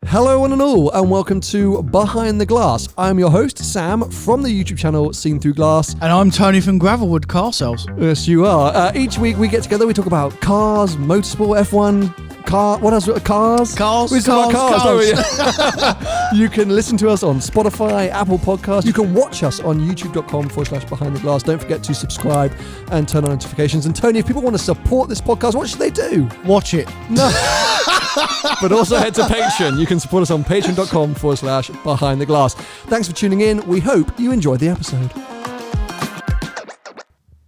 Hello one and all, and welcome to Behind the Glass. I'm your host, Sam, from the YouTube channel Seen Through Glass. And I'm Tony from Gravelwood Car Sales. Yes, you are. Each week we get together, we talk about cars, motorsport, F1, what else? Cars? We talk about cars. You can listen to us on Spotify, Apple Podcasts. You can watch us on youtube.com/Behind the Glass. Don't forget to subscribe and turn on notifications. And Tony, if people want to support this podcast, what should they do? Watch it. No. But also head to Patreon. You can support us on patreon.com/Behind the Glass. Thanks for tuning in. We hope you enjoyed the episode.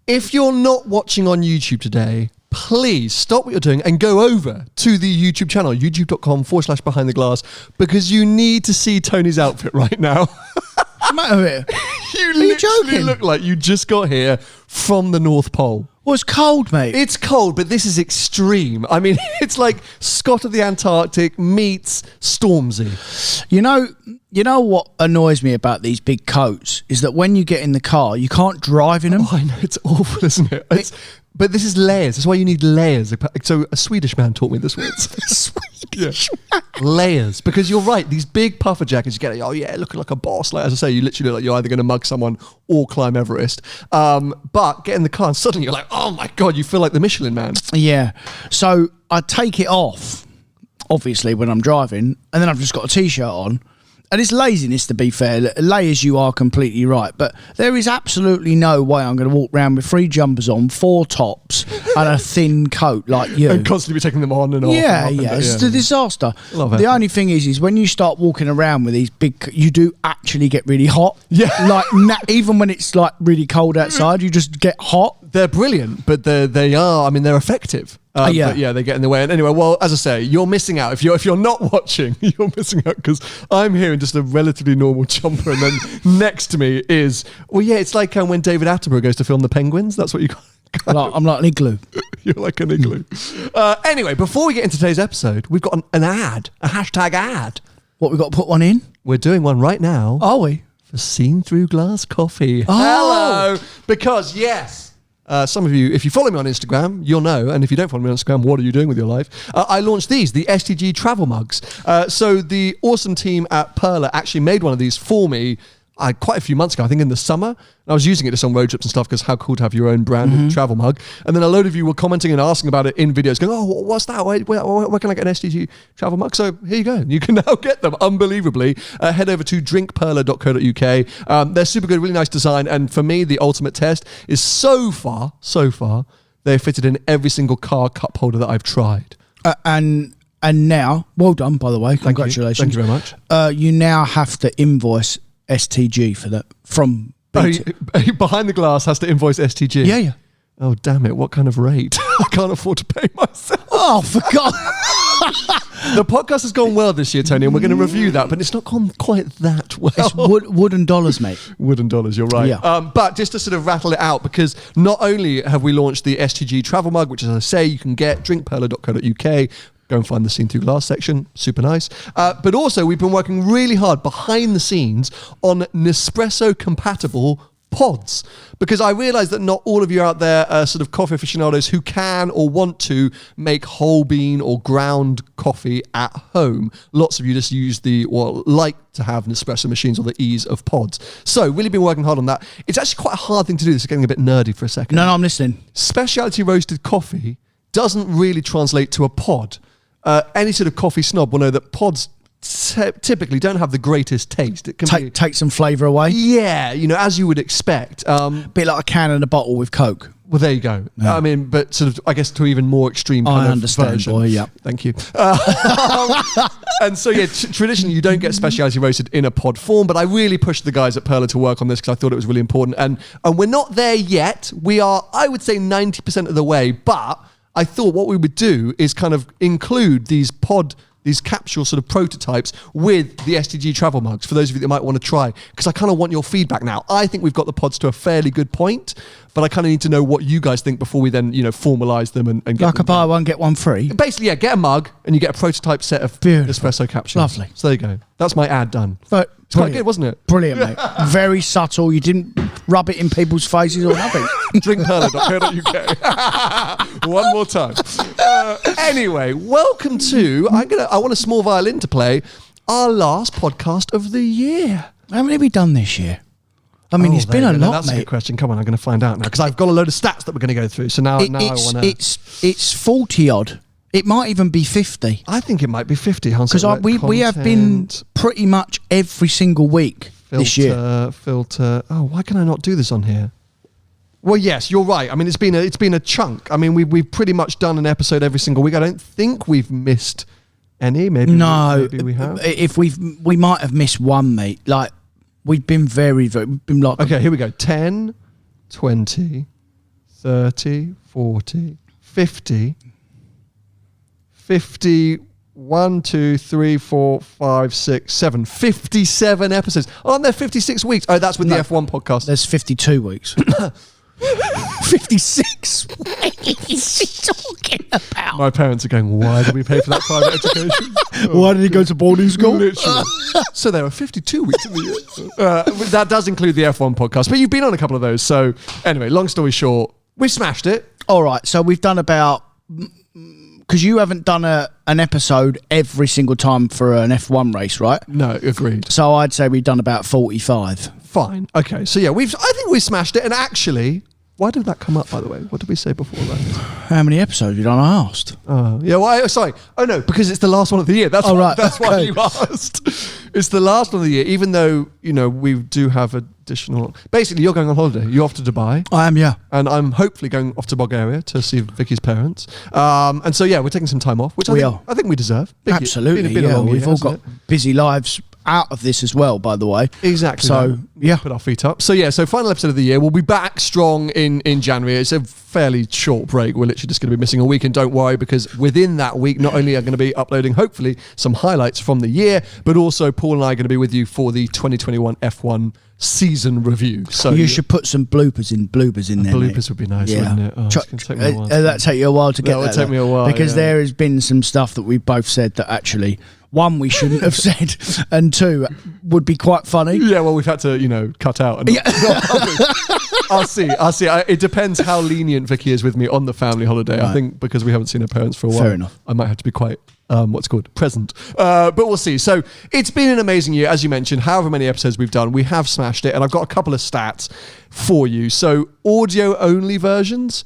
If you're not watching on YouTube today, please stop what you're doing and go over to the YouTube channel, youtube.com/Behind the Glass, because you need to see Tony's outfit right now. What's the matter with it? You literally look like you just got here from the North Pole. Well, it's cold, mate. It's cold, but this is extreme. I mean, it's like Scott of the Antarctic meets Stormzy. You know what annoys me about these big coats is that when you get in the car, you can't drive in them. Oh, I know, it's awful, isn't it? But this is layers. That's why you need layers. So a Swedish man taught me this word. Swedish man. Layers. Because you're right, these big puffer jackets, you get, oh yeah, looking like a boss. Like, as I say, you literally look like you're either going to mug someone or climb Everest. But get in the car and suddenly you're like, oh my God, you feel like the Michelin man. Yeah. So I take it off, obviously, when I'm driving, and then I've just got a T-shirt on. And it's laziness, to be fair. Layers, you are completely right. But there is absolutely no way I'm going to walk around with 3 jumpers on, 4 tops, and a thin coat like you. And constantly be taking them on and off. Yeah. It's a disaster. The only thing is when you start walking around with these big, you do actually get really hot. Yeah. Like, even when it's like really cold outside, you just get hot. They're brilliant, but they are, I mean, they're effective. But yeah, they get in the way. And anyway, well, as I say, you're missing out. If you're not watching, you're missing out because I'm here in just a relatively normal jumper, and then next to me is, well, yeah, it's like when David Attenborough goes to film The Penguins. That's what you got. I'm like an igloo. You're like an igloo. Anyway, before we get into today's episode, we've got an ad, a hashtag ad. What, we got to put one in? We're doing one right now. Are we? For Seen Through Glass Coffee. Oh. Hello. Because, yes. Some of you, if you follow me on Instagram, you'll know. And if you don't follow me on Instagram, what are you doing with your life? I launched these, the STG travel mugs. So the awesome team at Perla actually made one of these for me quite a few months ago, I think in the summer. And I was using it just on road trips and stuff because how cool to have your own branded travel mug. And then a load of you were commenting and asking about it in videos going, oh, what's that? Where can I get an STG travel mug? So here you go. You can now get them unbelievably. Head over to drinkperla.co.uk. They're super good, really nice design. And for me, the ultimate test is so far, they're fitted in every single car cup holder that I've tried. And now, well done, by the way. Congratulations. Thank you very much. You now have to invoice STG for that from Behind the Glass has to invoice STG. Yeah. Oh damn it! What kind of rate? I can't afford to pay myself. Oh, for God! The podcast has gone well this year, Tony, and we're going to review that, but it's not gone quite that well. It's wooden dollars, mate. Wooden dollars, you're right. Yeah. But just to sort of rattle it out, because not only have we launched the STG travel mug, which, as I say, you can get drinkperla.co.uk. Go and find the Seen Through Glass section. Super nice. But also, we've been working really hard behind the scenes on Nespresso compatible pods, because I realise that not all of you out there are sort of coffee aficionados who can or want to make whole bean or ground coffee at home. Lots of you just use like to have Nespresso machines or the ease of pods. So really been working hard on that. It's actually quite a hard thing to do. This is getting a bit nerdy for a second. No, I'm listening. Specialty roasted coffee doesn't really translate to a pod. Any sort of coffee snob will know that pods typically don't have the greatest taste. It can take some flavour away. Yeah, as you would expect. Bit like a can and a bottle with Coke. Well, there you go. Yeah. I mean, but sort of, I guess, to even more extreme kind of understand, version. Boy, yeah. Thank you. And so, yeah, traditionally, you don't get specialty roasted in a pod form, but I really pushed the guys at Perla to work on this because I thought it was really important. And we're not there yet. We are, I would say, 90% of the way, but I thought what we would do is kind of include these capsule sort of prototypes with the STG travel mugs for those of you that might want to try, because I kind of want your feedback now. I think we've got the pods to a fairly good point, but I kind of need to know what you guys think before we then, formalise them and get like a buy one, get one free. Basically, yeah, get a mug and you get a prototype set of espresso capsules. Lovely. So there you go. That's my ad done. But it's quite good, wasn't it? Brilliant, mate. Very subtle. You didn't rub it in people's faces or nothing. drinkperla.co.uk. One more time. Anyway, welcome to. I want a small violin to play. our last podcast of the year. How many have we done this year? I mean, it's been a lot, That's mate. a good question. Come on, I'm going to find out now because I've got a load of stats that we're going to go through. So now I want to. It's 40 odd. It might even be 50. I think it might be 50. Because we have been pretty much every single week this year. Filter. Oh, why can I not do this on here? Well, yes, you're right. I mean, it's been a chunk. I mean, we've pretty much done an episode every single week. I don't think we've missed any. Maybe we have. If we might have missed one, mate. Like we've been we've been like. Okay, here we go. 10, 20, 30, 40, 50, 1, 2, 3, 4, 5, 6, 7. 57 episodes. Aren't there 56 weeks? Oh, that's with the F1 podcast. There's 52 weeks. 56. What are you talking about? My parents are going, why did we pay for that private education? Why did he go to boarding school? Literally. So there are 52 weeks in the year. That does include the F1 podcast, but you've been on a couple of those. So anyway, long story short, we've smashed it. All right, so we've done about... Because you haven't done an episode every single time for an F1 race, right? No, agreed. So I'd say we've done about 45. Fine. Okay. So yeah, I think we smashed it. And actually, why did that come up, by the way? What did we say before that? How many episodes have you done? I asked. Yeah. Well, sorry. Oh no, because it's the last one of the year. That's why you asked. It's the last one of the year, even though we do have additional. Basically, you're going on holiday. You're off to Dubai. I am, yeah. And I'm hopefully going off to Bulgaria to see Vicky's parents. And so yeah, we're taking some time off, which I think we deserve. Absolutely. Been a long we've all got busy lives out of this as well, by the way. Exactly. So yeah, put our feet up. So yeah, so final episode of the year. We'll be back strong in January. It's a fairly short break. We're literally just going to be missing a week, and don't worry, because within that week, not only are going to be uploading hopefully some highlights from the year, but also Paul and I are going to be with you for the 2021 F1 season review. So you should put some bloopers in there. Bloopers would be nice, wouldn't it? Oh, that'd take you a while to get. That would take me a while because there has been some stuff that we both said that actually, one, we shouldn't have said, and two, would be quite funny. Yeah, well, we've had to, cut out. And I'll see. It depends how lenient Vicky is with me on the family holiday. Right. I think because we haven't seen her parents for a while. Fair enough. I might have to be quite, present. But we'll see. So it's been an amazing year, as you mentioned. However many episodes we've done, we have smashed it. And I've got a couple of stats for you. So audio-only versions,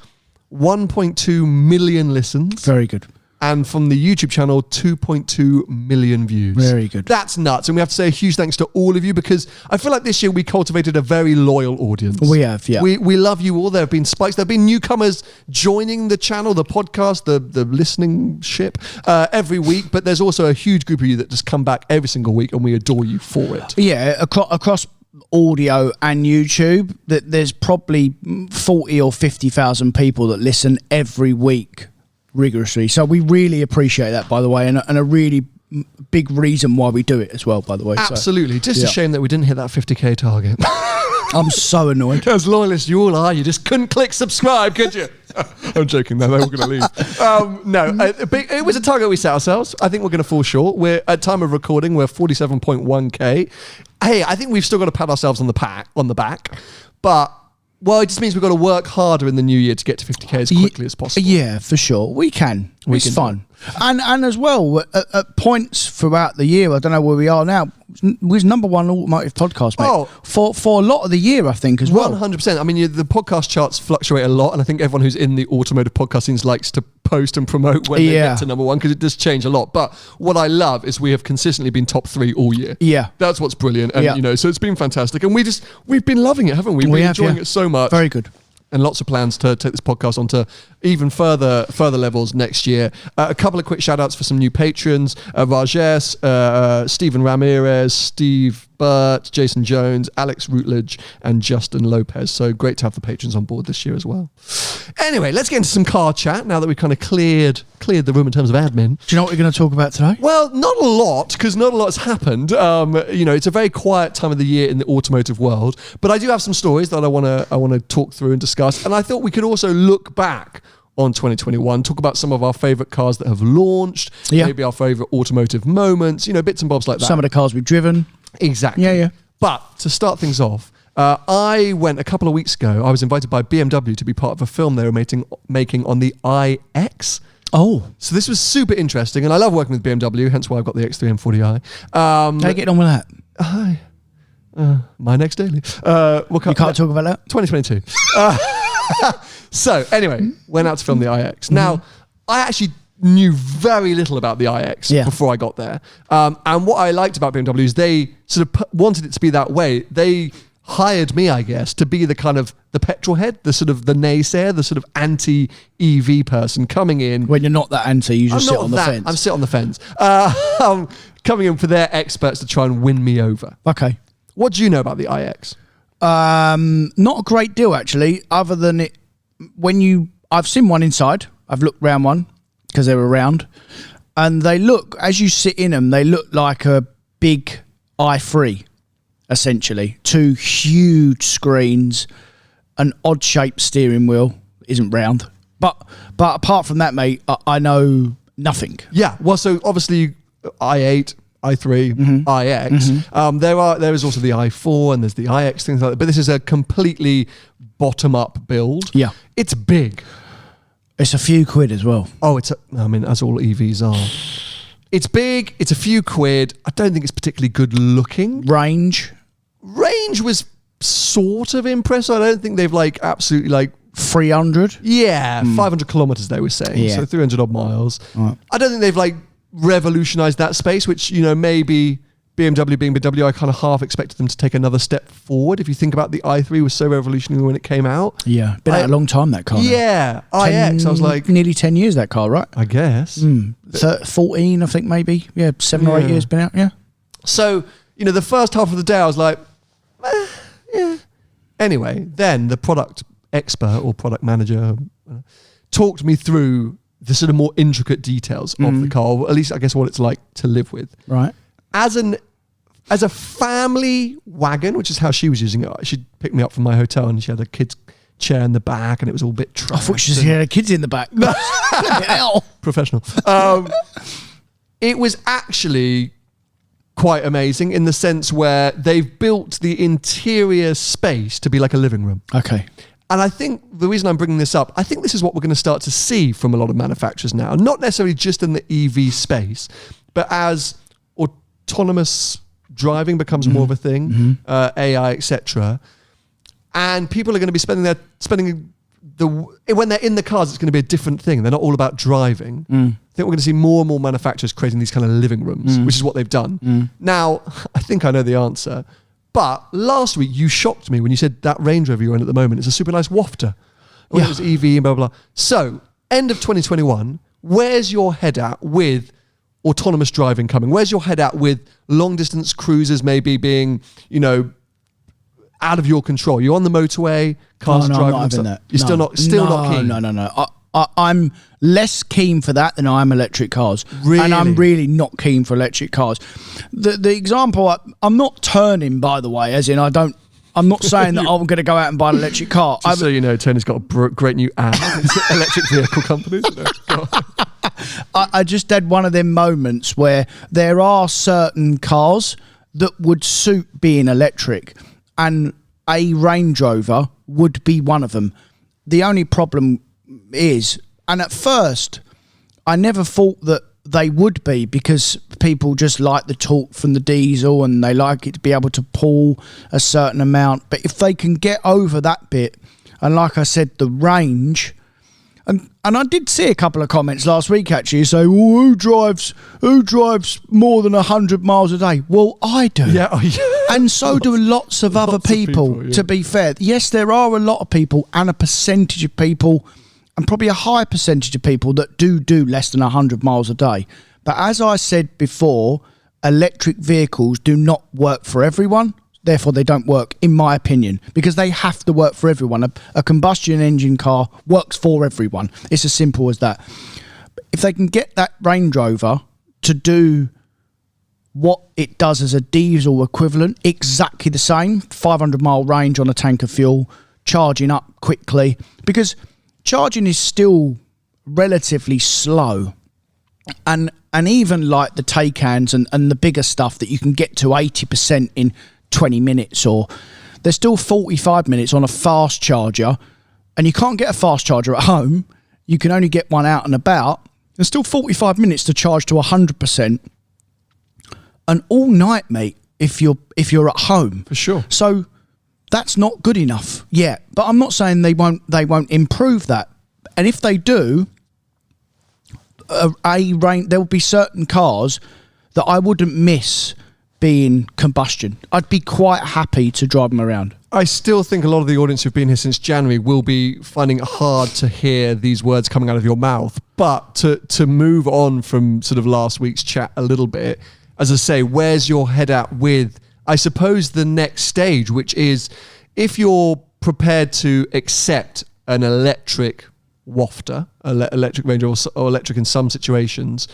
1.2 million listens. Very good. And from the YouTube channel, 2.2 million views. Very good. That's nuts. And we have to say a huge thanks to all of you, because I feel like this year we cultivated a very loyal audience. We have, yeah. We love you all. There have been spikes. There have been newcomers joining the channel, the podcast, the listening ship every week. But there's also a huge group of you that just come back every single week, and we adore you for it. Yeah, across audio and YouTube, that there's probably 40 or 50,000 people that listen every week rigorously. So we really appreciate that, by the way, and a really big reason why we do it as well, by the way. Absolutely. Just a shame that we didn't hit that 50k target. I'm so annoyed. As loyal as you all are, you just couldn't click subscribe, could you? I'm joking, though. They were going to leave. It was a target we set ourselves. I think we're going to fall short. We're at time of recording, we're 47.1k. Hey, I think we've still got to pat ourselves on the back. But well, it just means we've got to work harder in the new year to get to 50k as quickly as possible. Yeah, for sure. We can. It's fun. And as well, at points throughout the year, I don't know where we are now, was number one automotive podcast, mate. Oh, for a lot of the year, I think, as well. 100%. I mean, the podcast charts fluctuate a lot, and I think everyone who's in the automotive podcast scenes likes to post and promote when they get to number one, because it does change a lot. But what I love is we have consistently been top 3 all year. Yeah. That's what's brilliant. And, so it's been fantastic. And we've been loving it, haven't we? We've been enjoying it so much. Very good. And lots of plans to take this podcast onto even further levels next year. A couple of quick shout outs for some new patrons. Rajesh, Stephen Ramirez, Steve Burt, Jason Jones, Alex Routledge, and Justin Lopez. So great to have the patrons on board this year as well. Anyway, let's get into some car chat now that we've kind of cleared the room in terms of admin. Do you know what we're going to talk about today? Well, not a lot, because not a lot's happened. It's a very quiet time of the year in the automotive world, but I do have some stories that I want to talk through and discuss. And I thought we could also look back on 2021, talk about some of our favourite cars that have launched, maybe our favourite automotive moments, bits and bobs like that. Some of the cars we've driven. Exactly. Yeah. But to start things off, I went a couple of weeks ago. I was invited by BMW to be part of a film they were making on the iX. Oh. So this was super interesting, and I love working with BMW, hence why I've got the X3 M40i. How you getting on with that? Hi. My next daily. You can't talk about that? 2022. So anyway, went out to film the iX. Now, I actually knew very little about the iX before I got there. And what I liked about BMW is they sort of wanted it to be that way. They hired me, I guess, to be the kind of the petrol head, the sort of the naysayer, the sort of anti-EV person coming in. When you're not that anti, you just sit on the fence. I'm sit on the fence. Coming in for their experts to try and win me over. Okay. What do you know about the iX? Not a great deal, actually, other than it. I've seen one inside. I've looked round one because they're around, and they look, as you sit in them, they look like a big i3, essentially. 2 huge screens, an odd-shaped steering wheel, isn't round. But apart from that, mate, I know nothing. Yeah, well, so obviously i8, i3, iX. There is also the i4 and there's the iX, things like that. But this is a completely bottom-up build. Yeah. It's big. It's a few quid as well. Oh, as all EVs are. It's big. It's a few quid. I don't think it's particularly good looking. Range Was sort of impressive. I don't think they've absolutely 300. Yeah, 500 kilometers they were saying. Yeah. So 300 odd miles. Right. I don't think they've revolutionized that space, which, maybe BMW being BMW, I kind of half expected them to take another step forward. If you think about the i3 was so revolutionary when it came out. Yeah, been out a long time, that car. Yeah, iX, I was like... Nearly 10 years, that car, right? I guess. 14, I think, maybe. Yeah, 7 or 8 years been out, yeah. So, the first half of the day, I was like, yeah. Anyway, then the product expert or product manager talked me through the sort of more intricate details of the car, or at least I guess what it's like to live with. Right. As a family wagon, which is how she was using it. She'd picked me up from my hotel and she had a kid's chair in the back and it was all a bit trashed. I thought she had her kids in the back. Professional. It was actually quite amazing in the sense where they've built the interior space to be like a living room. Okay. And I think the reason I'm bringing this up, I think this is what we're going to start to see from a lot of manufacturers now, not necessarily just in the EV space, but as autonomous driving becomes more of a thing, AI, etc. And people are going to be spending when they're in the cars, it's going to be a different thing. They're not all about driving. I think we're going to see more and more manufacturers creating these kind of living rooms, which is what they've done. Now, I think I know the answer. But last week, you shocked me when you said that Range Rover you're in at the moment is a super nice wafter. When it was EV and blah, blah, blah. So, end of 2021, where's your head at with autonomous driving coming? Where's your head at with long-distance cruises maybe being, out of your control? You're on the motorway, cars driving. I'm not having that. You're still not keen? No. I'm less keen for that than I am electric cars. Really? And I'm really not keen for electric cars. The example, I'm not turning, by the way, as in I'm not saying that I'm going to go out and buy an electric car. Just so you know, Tony's got a great new ad. It's electric vehicle companies. I just had one of them moments where there are certain cars that would suit being electric, and a Range Rover would be one of them. The only problem is, and at first, I never thought that they would be, because people just like the torque from the diesel and they like it to be able to pull a certain amount. But if they can get over that bit, and like I said, the range, and I did see a couple of comments last week actually say, well, who drives more than 100 miles a day? Well, I do. Yeah. And so do lots of other people, to be fair. Yes, there are a lot of people, and a percentage of people, and probably a high percentage of people, that do less than 100 miles a day. But as I said before, electric vehicles do not work for everyone. Therefore, they don't work, in my opinion, because they have to work for everyone. A combustion engine car works for everyone. It's as simple as that. If they can get that Range Rover to do what it does as a diesel equivalent, exactly the same, 500-mile range on a tank of fuel, charging up quickly, because charging is still relatively slow. And even like the Taycans and the bigger stuff that you can get to 80% in 20 minutes, or there's still 45 minutes on a fast charger, and you can't get a fast charger at home. You can only get one out and about. There's still 45 minutes to charge to 100%, and all night, mate. If you're at home, for sure. So that's not good enough yet. But I'm not saying they won't improve that. And if they do, there will be certain cars that I wouldn't miss being combustion. I'd be quite happy to drive them around. I still think a lot of the audience who've been here since January will be finding it hard to hear these words coming out of your mouth. But to move on from sort of last week's chat a little bit, as I say, where's your head at with, I suppose, the next stage, which is if you're prepared to accept an electric wafter, electric Range Rover or electric in some situations,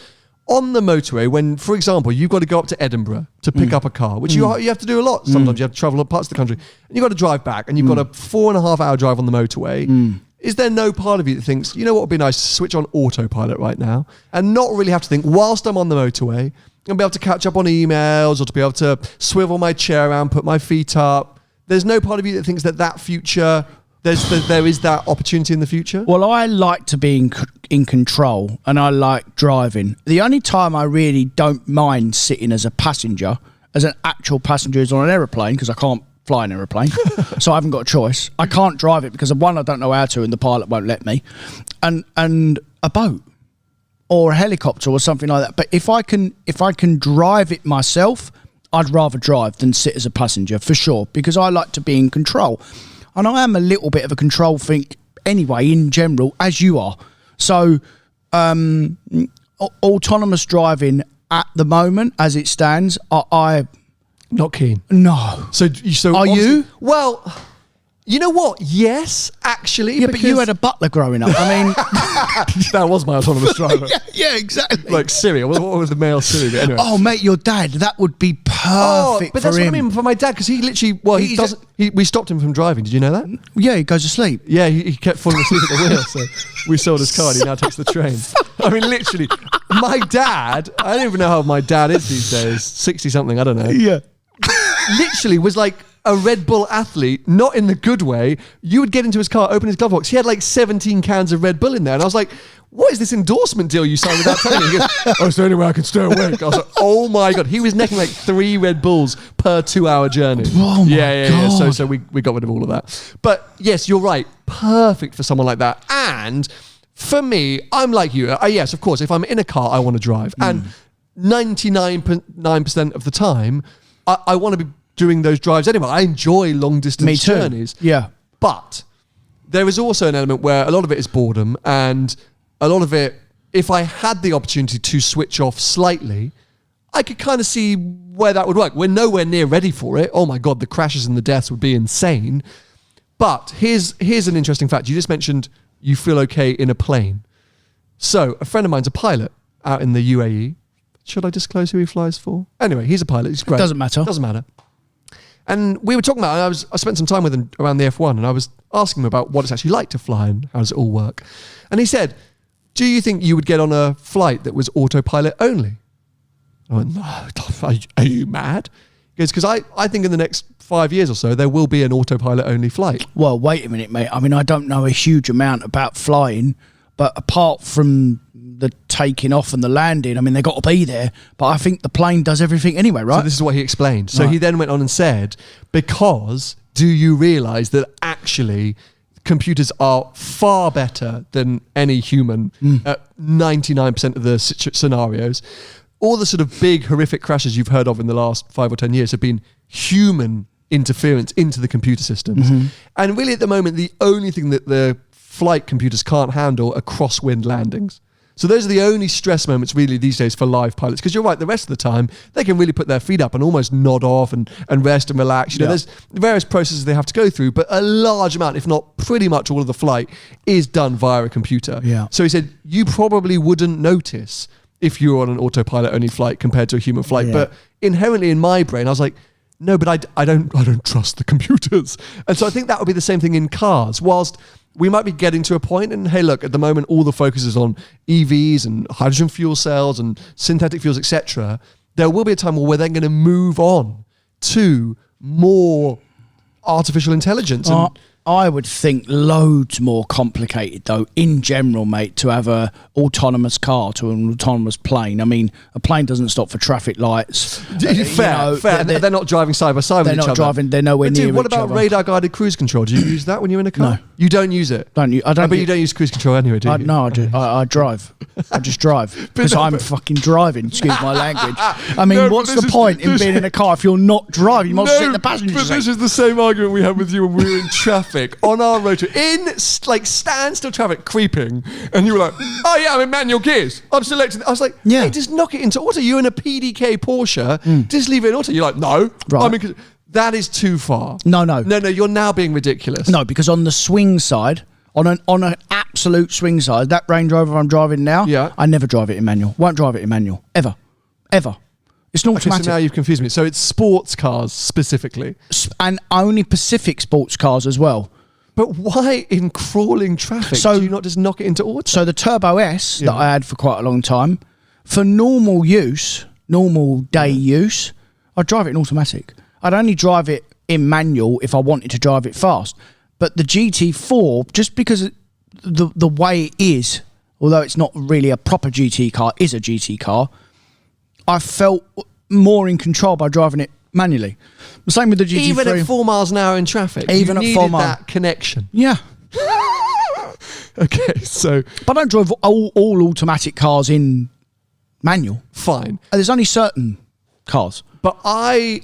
on the motorway, when, for example, you've got to go up to Edinburgh to pick up a car, which you have to do a lot. Sometimes you have to travel parts of the country, and you've got to drive back, and you've got a 4.5 hour drive on the motorway. Is there no part of you that thinks, you know what would be nice to switch on autopilot right now and not really have to think whilst I'm on the motorway and be able to catch up on emails or to be able to swivel my chair around, put my feet up? There's no part of you that thinks that future... There is that opportunity in the future? Well, I like to be in control, and I like driving. The only time I really don't mind sitting as a passenger, as an actual passenger, is on an aeroplane, because I can't fly an aeroplane, so I haven't got a choice. I can't drive it because, one, I don't know how to, and the pilot won't let me, and a boat or a helicopter or something like that. But if I can drive it myself, I'd rather drive than sit as a passenger, for sure, because I like to be in control. And I am a little bit of a control freak anyway, in general, as you are. So, autonomous driving at the moment, as it stands, I not keen. No. So are you? Well, you know what? Yes, actually. Yeah, but you had a butler growing up. I mean, that was my autonomous driver. yeah, exactly. Like Siri. What was the male Siri? But anyway. Oh, mate, your dad. That would be perfect. But for that's him. what I mean for my dad, because he literally. Well, he doesn't. We stopped him from driving. Did you know that? Yeah, he goes to sleep. Yeah, he kept falling asleep at the wheel. So we sold his car, and he now takes the train. I mean, literally, my dad. I don't even know how my dad is these days. 60 something. I don't know. Yeah. Literally was like a Red Bull athlete, not in the good way. You would get into his car, open his glove box. He had like 17 cans of Red Bull in there. And I was like, what is this endorsement deal you signed without telling me? He goes, oh, it's the only way I can stay awake. I was like, oh my God. He was necking like 3 Red Bulls per 2-hour journey. Oh my God. So we got rid of all of that. But yes, you're right. Perfect for someone like that. And for me, I'm like you. Yes, of course, if I'm in a car, I want to drive. And 99% of the time, I want to be doing those drives anyway. I enjoy long distance journeys. Yeah. But there is also an element where a lot of it is boredom, and a lot of it, if I had the opportunity to switch off slightly, I could kind of see where that would work. We're nowhere near ready for it. Oh my God, the crashes and the deaths would be insane. But here's an interesting fact. You just mentioned you feel okay in a plane. So a friend of mine's a pilot out in the UAE. Should I disclose who he flies for? Anyway, he's a pilot. He's great. Doesn't matter. Doesn't matter. And we were talking about it. I spent some time with him around the F1, and I was asking him about what it's actually like to fly and how does it all work. And he said, do you think you would get on a flight that was autopilot only? I went, no, are you mad? He goes, because I think in the next 5 years or so, there will be an autopilot only flight. Well, wait a minute, mate. I mean, I don't know a huge amount about flying, but apart from the taking off and the landing, I mean, they got to be there, but I think the plane does everything anyway, right? So this is what he explained. So he then went on and said, because do you realise that actually computers are far better than any human at 99% of the scenarios? All the sort of big horrific crashes you've heard of in the last 5 or 10 years have been human interference into the computer systems. And really at the moment, the only thing that the flight computers can't handle are crosswind landings. So those are the only stress moments really these days for live pilots, because you're right, the rest of the time they can really put their feet up and almost nod off and rest and relax. You know, there's various processes they have to go through, but a large amount, if not pretty much all of the flight, is done via a computer. Yeah. So he said, you probably wouldn't notice if you were on an autopilot only flight compared to a human flight. Yeah. But inherently in my brain, I was like, no, but I don't trust the computers. And so I think that would be the same thing in cars. Whilst we might be getting to a point, and hey, look, at the moment, all the focus is on EVs and hydrogen fuel cells and synthetic fuels, etc. There will be a time where we're then going to move on to more artificial intelligence. And I would think loads more complicated though, in general, mate, to have a autonomous car to an autonomous plane. I mean, a plane doesn't stop for traffic lights. Fair. They're not driving side by side with each other. They're not driving. They're nowhere near each other. What about radar guided cruise control? Do you use that when you're in a car? No. You don't use it. Don't you? I don't. But you don't use cruise control anyway, do you? No, I do. I drive. I just drive because I'm fucking driving. Excuse my language. I mean, what's the point in being in a car if you're not driving? You must sit in the passenger seat. But this is the same argument we had with you when we were in traffic on our road trip, in like standstill traffic, creeping, and you were like, "Oh yeah, I'm in manual gears. I'm selecting." I was like, Yeah. "Hey, just knock it into auto. You're in a PDK Porsche. Just leave it in auto." You're like, "No, Right. I mean, that is too far." No. You're now being ridiculous. No, because on the swing side, on an absolute swing side, that Range Rover I'm driving now, Yeah. I never drive it in manual. Won't drive it in manual ever. It's not Okay, automatic. so now you've confused me. So it's sports cars specifically. And only Pacific sports cars as well. But why in crawling traffic do you not just knock it into auto? So the Turbo S that I had for quite a long time, for normal use, normal day use, I'd drive it in automatic. I'd only drive it in manual if I wanted to drive it fast. But the GT4, just because the way it is, although it's not really a proper GT car, is a GT car, I felt more in control by driving it manually. The same with the GT3. Even at 4 miles an hour in traffic, Even you at needed 4 miles. that connection. Yeah. Okay, so But I don't drive all automatic cars in manual. fine. There's only certain cars. But I'm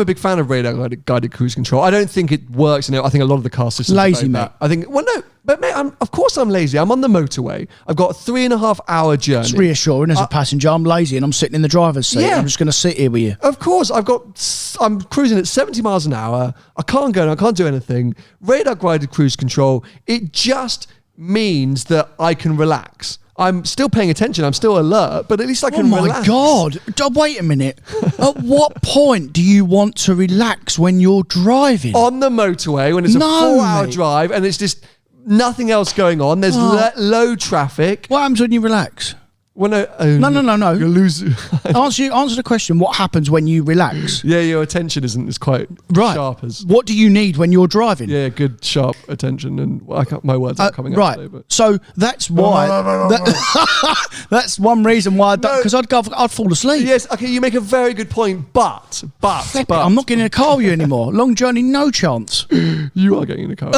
a big fan of radar guided cruise control. I don't think it works, and I think a lot of the car systems Lazy, are like mate. that. I think, well, no, but mate, of course I'm lazy. I'm on the motorway. I've got a 3.5 hour journey. It's reassuring as a passenger. I'm lazy and I'm sitting in the driver's seat. Yeah. I'm just going to sit here with you. Of course, I'm cruising at 70 miles an hour. I can't go and I can't do anything. Radar guided cruise control, it just means that I can relax. I'm still paying attention. I'm still alert, but at least I can relax. Oh my God. Wait a minute. At what point do you want to relax when you're driving? On the motorway, when it's a 4-hour mate. drive and it's just nothing else going on, there's low traffic. What happens when you relax? Well, No. You lose. Answer the question. What happens when you relax? Yeah, your attention isn't as quite sharp as. What do you need when you're driving? Yeah, good sharp attention, and my words aren't coming right. out today. But So that's why. That's one reason why. Because I'd fall asleep. yes, okay, you make a very good point, but I'm not getting in a car with you anymore. Long journey, no chance. you are getting in a car.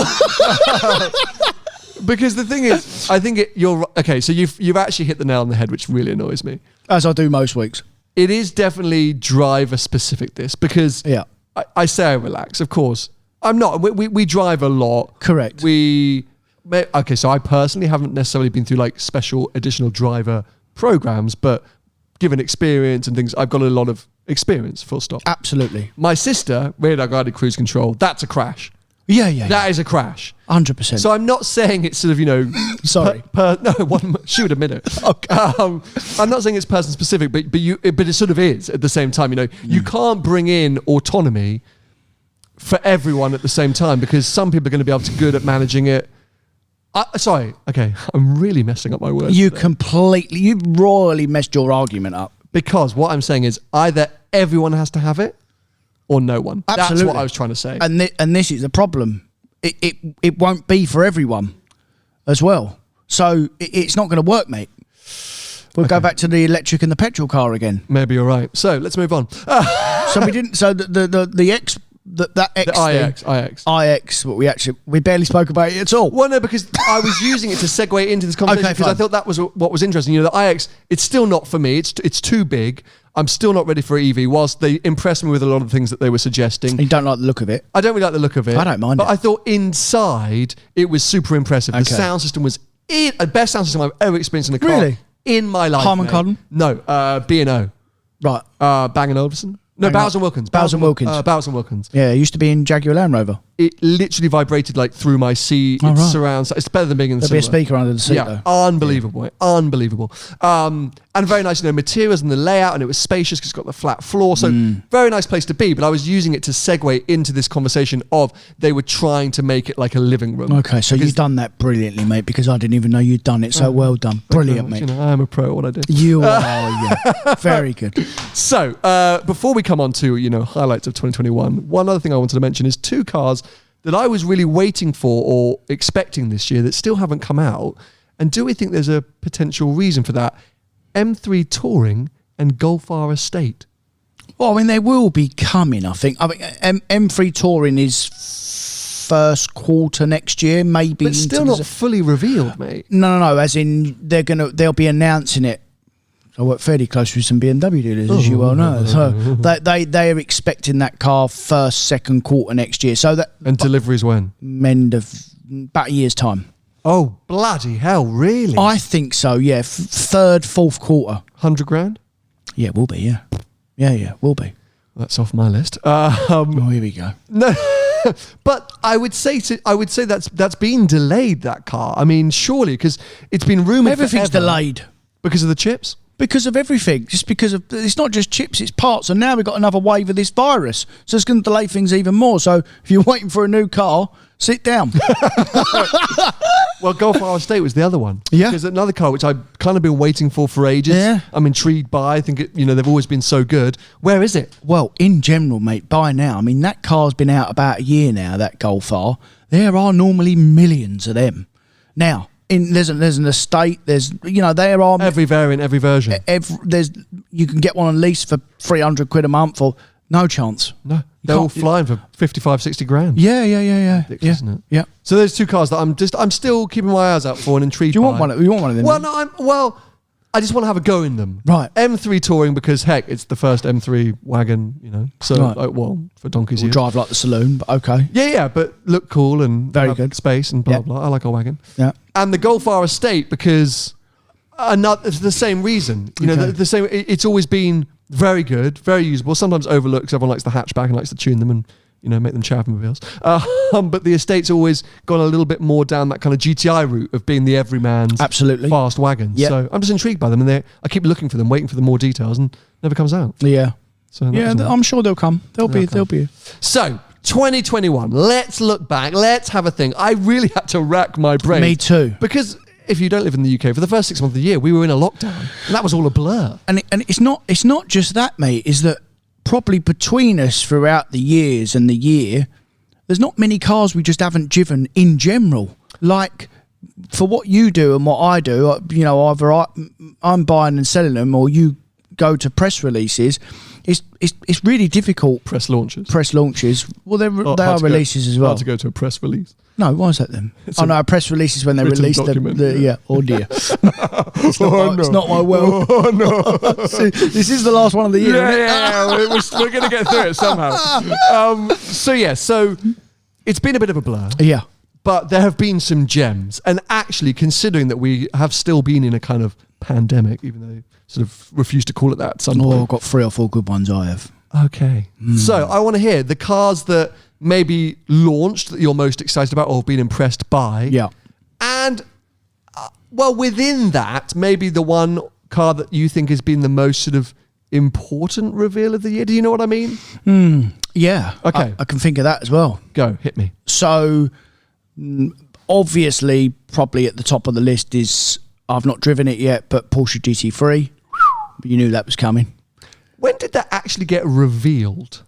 Because the thing is, I think you're okay. So you've actually hit the nail on the head, which really annoys me. As I do most weeks. It is definitely driver specific. This because Yeah. I say I relax. Of course, I'm not. We drive a lot. Correct. So I personally haven't necessarily been through like special additional driver programs, but given experience and things, I've got a lot of experience. Full stop. Absolutely. My sister, radar guided cruise control. That's a crash. Yeah. That is a crash. 100%. So I'm not saying it's sort of, Sorry. She would admit it. Okay. I'm not saying it's person specific, but it sort of is at the same time. You can't bring in autonomy for everyone at the same time because some people are going to be able to good at managing it. Sorry. Okay. I'm really messing up my words. You royally messed your argument up. Because what I'm saying is either everyone has to have it or no one. Absolutely. That's what I was trying to say. And this is the problem. It won't be for everyone as well. So it's not going to work, mate. We'll go back to the electric and the petrol car again. Maybe you're right. So let's move on. So we didn't. So the X. That X the iX. But we barely spoke about it at all. Well, no, because I was using it to segue into this conversation Okay, because I thought that was what was interesting. The iX, it's still not for me. It's too big. I'm still not ready for EV. Whilst they impressed me with a lot of the things that they were suggesting, You don't like the look of it. I don't really like the look of it. I don't mind but it. I thought inside it was super impressive. The Okay. sound system was the best sound system I've ever experienced in a car Really? in my life. Harman mate. Kardon? No, B&O. Right. Bang & Olufsen. No, Bang Bowers & Wilkins. Bowers & Wilkins. Bowers & Wilkins. Yeah, it used to be in Jaguar Land Rover. It literally vibrated like through my seat. Oh, It right. surrounds. It's better than being in the There'll be a cinema. speaker under the seat, Yeah, though. unbelievable, mate. Unbelievable. And very nice, materials and the layout, and it was spacious because it's got the flat floor. So very nice place to be. But I was using it to segue into this conversation of they were trying to make it like a living room. Okay, so you've done that brilliantly, mate, because I didn't even know you'd done it. So well done. Brilliant, mate. I am a pro at what I do. You are, yeah. Very good. So before we come on to highlights of 2021, one other thing I wanted to mention is two cars that I was really waiting for or expecting this year that still haven't come out? And do we think there's a potential reason for that? M3 Touring and Golf R Estate. Well, I mean, they will be coming, I think. I mean, M3 Touring is first quarter next year, maybe. But still not fully revealed, mate. No. As in, they'll be announcing it. I work fairly close with some BMW dealers, as you well know. So they are expecting that car second quarter next year. So that and deliveries when? End of about a year's time. Oh, bloody hell! Really? I think so. Yeah, third, fourth quarter. 100 grand? Yeah, it will be. Yeah. Yeah, will be. That's off my list. Oh, here we go. No, but I would say that's been delayed. That car. I mean, surely because it's been rumored. Everything's forever. delayed Because of the chips? Because of everything. Just because of, it's not just chips, it's parts. And now we've got another wave of this virus. So it's going to delay things even more. So if you're waiting for a new car, sit down. Well, Golf R Estate was the other one. Yeah. Because another car which I've kind of been waiting for ages. Yeah. I'm intrigued by. I think, they've always been so good. Where is it? Well, in general, mate, by now, I mean, that car's been out about a year now, that Golf R. There are normally millions of them. Now, there's an estate. There are Every variant, every version. You can get one on lease for 300 quid a month, or no chance. No, they're all flying for 55, 60 grand. Yeah. Ridiculous, isn't it? Yeah. So there's two cars that I'm still keeping my eyes out for and intrigued. Do you by. want one? You want one of them? Well, I just want to have a go in them. Right. M3 Touring because heck, it's the first M3 wagon. So right. For donkeys. We'll drive like the saloon, but okay. Yeah, but look cool and very have good space and blah blah. I like a wagon. Yeah. And the Golf R Estate because it's the same reason. The same. It's always been very good, very usable. Sometimes overlooked because everyone likes the hatchback and likes to tune them and make them chatmobiles. But the Estate's always gone a little bit more down that kind of GTI route of being the everyman's fast wagon. Yep. So I'm just intrigued by them, and I keep looking for them, waiting for the more details, and never comes out. Yeah. So I'm sure they'll come. They'll be. So 2021. Let's look back. Let's have a think. I really had to rack my brain. Me too. Because if you don't live in the UK, for the first 6 months of the year, we were in a lockdown, and that was all a blur. And it's not just that, mate. Is that probably between us throughout the years and the year, there's not many cars we just haven't driven in general. Like for what you do and what I do, either I'm buying and selling them, or you go to press releases. It's really difficult. Press launches. Well, they are releases as well. Hard to go to a press release. No, why is that then? A press release is when they release the oh dear. It's not my world. Oh no. See, this is the last one of the year. Yeah. We're going to get through it somehow. So it's been a bit of a blur. Yeah. But there have been some gems. And actually, considering that we have still been in a kind of pandemic, even though sort of refuse to call it that at some point. I've got 3 or 4 good ones I have. Okay. So I want to hear the cars that maybe launched that you're most excited about or have been impressed by. Yeah. And, within that, maybe the one car that you think has been the most sort of important reveal of the year. Do you know what I mean? Yeah. Okay. I can think of that as well. Go, hit me. So, obviously, probably at the top of the list is, I've not driven it yet, but Porsche GT3. You knew that was coming. When did that actually get revealed?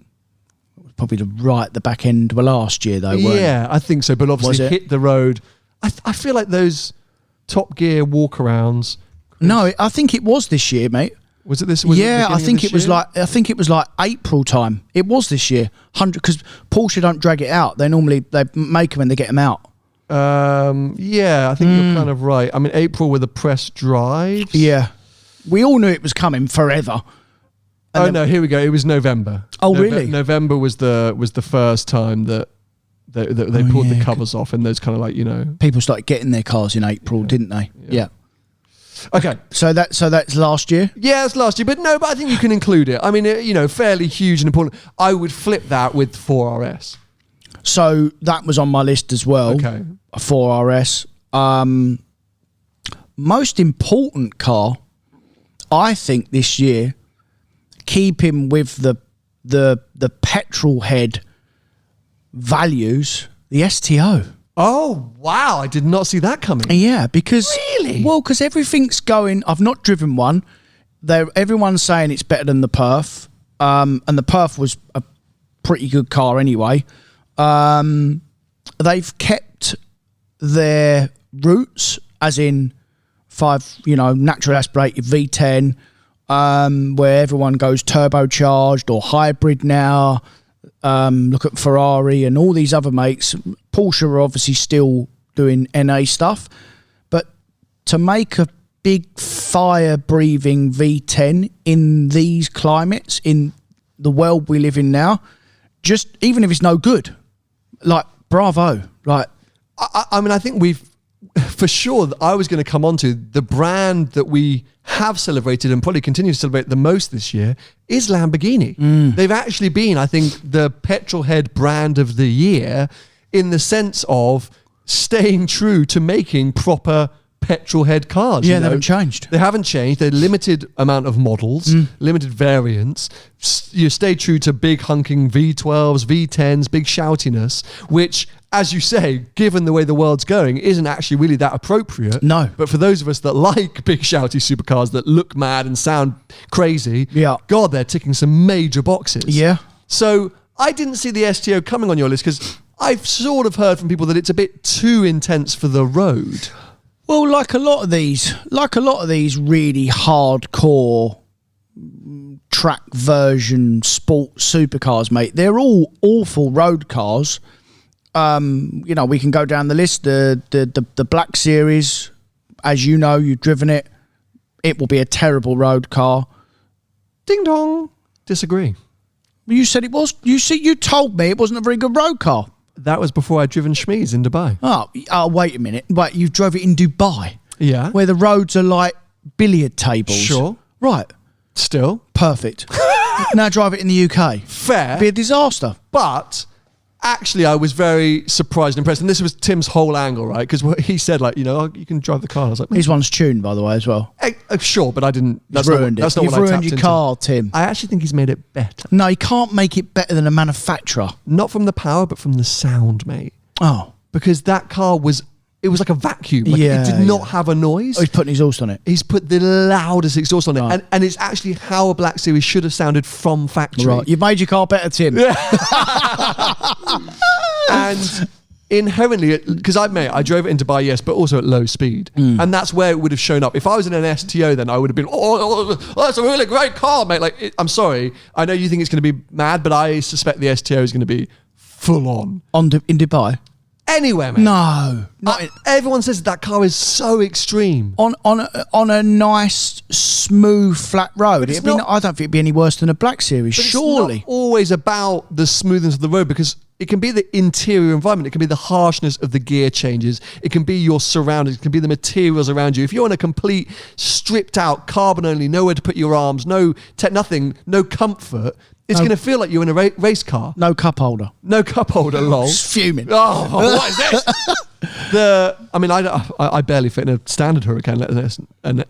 Probably the back end of last year, though. Yeah, I think so. But obviously hit the road. I feel like those Top Gear walkarounds. No, I think it was this year, mate. Was it this? I think it was like April time. It was this year. 100 because Porsche don't drag it out. They make them and they get them out. Yeah, I think you're kind of right. I mean, April were the press drives. Yeah, we all knew it was coming forever. No, here we go. It was November. Oh, really? November was the first time that they pulled the covers off, and those kind of people started getting their cars in April, didn't they? Yeah. Okay. So that's last year? Yeah, it's last year. But I think you can include it. I mean, fairly huge and important. I would flip that with 4RS. So that was on my list as well. Okay. A 4RS. Most important car, I think, this year, keeping with the petrol head values, the STO. Oh, wow. I did not see that coming. Yeah, because... Really? Well, because everything's going... I've not driven one. Everyone's saying it's better than the Perf. And the Perf was a pretty good car anyway. they've kept their roots, as in natural aspirated V10, where everyone goes turbocharged or hybrid now. Look at Ferrari and all these other makes. Porsche are obviously still doing NA stuff, but to make a big fire-breathing V10 in these climates, in the world we live in now, just even if it's no good, like, bravo. Like, I mean, I think we've, for sure, I was going to come on to the brand that we have celebrated and probably continue to celebrate the most this year is Lamborghini. They've actually been, I think, the petrolhead brand of the year in the sense of staying true to making proper petrolhead cars. Yeah, they haven't changed. They haven't changed. They're limited amount of models, limited variants. You stay true to big hunking V12s, V10s, big shoutiness, which, as you say, given the way the world's going, isn't actually really that appropriate. No. But for those of us that like big shouty supercars that look mad and sound crazy, God, they're ticking some major boxes. Yeah. So I didn't see the STO coming on your list because I've sort of heard from people that it's a bit too intense for the road. Well, like a lot of these really hardcore track version sport supercars, mate, they're all awful road cars. We can go down the list. The Black Series, as you know, you've driven it. It will be a terrible road car. Ding dong. Disagree. You said it was. You told me it wasn't a very good road car. That was before I'd driven Schmees in Dubai. Oh, wait a minute. Wait, you drove it in Dubai? Yeah. Where the roads are like billiard tables. Sure. Right. Still. Perfect. Now drive it in the UK. Fair. Be a disaster. But actually, I was very surprised and impressed. And this was Tim's whole angle, right? Because he said, like, you can drive the car. I was like, his one's tuned, by the way, as well. Sure, but I didn't. That's ruined it. That's not You've what I tapped ruined your into. car, Tim. I actually think he's made it better. No, you can't make it better than a manufacturer. Not from the power, but from the sound, mate. Oh. Because that car was like a vacuum. Like, it did not have a noise. Oh, he's putting exhaust on it. He's put the loudest exhaust on it. Right. And it's actually how a Black Series should have sounded from factory. Right. You've made your car better, Tim. And inherently, because I drove it in Dubai, yes, but also at low speed. And that's where it would have shown up. If I was in an STO, then I would have been, that's a really great car, mate. Like, I'm sorry. I know you think it's going to be mad, but I suspect the STO is going to be full on. In Dubai? Anywhere, mate. No. Everyone says that car is so extreme. On a nice, smooth, flat road. I don't think it'd be any worse than a Black Series, surely. It's not always about the smoothness of the road, because it can be the interior environment. It can be the harshness of the gear changes. It can be your surroundings. It can be the materials around you. If you're in a complete, stripped out, carbon only, nowhere to put your arms, nothing, no comfort, it's going to feel like you're in a race car. No cup holder. No cup holder, lol. Just fuming. Oh, what is this? I barely fit in a standard Huracan,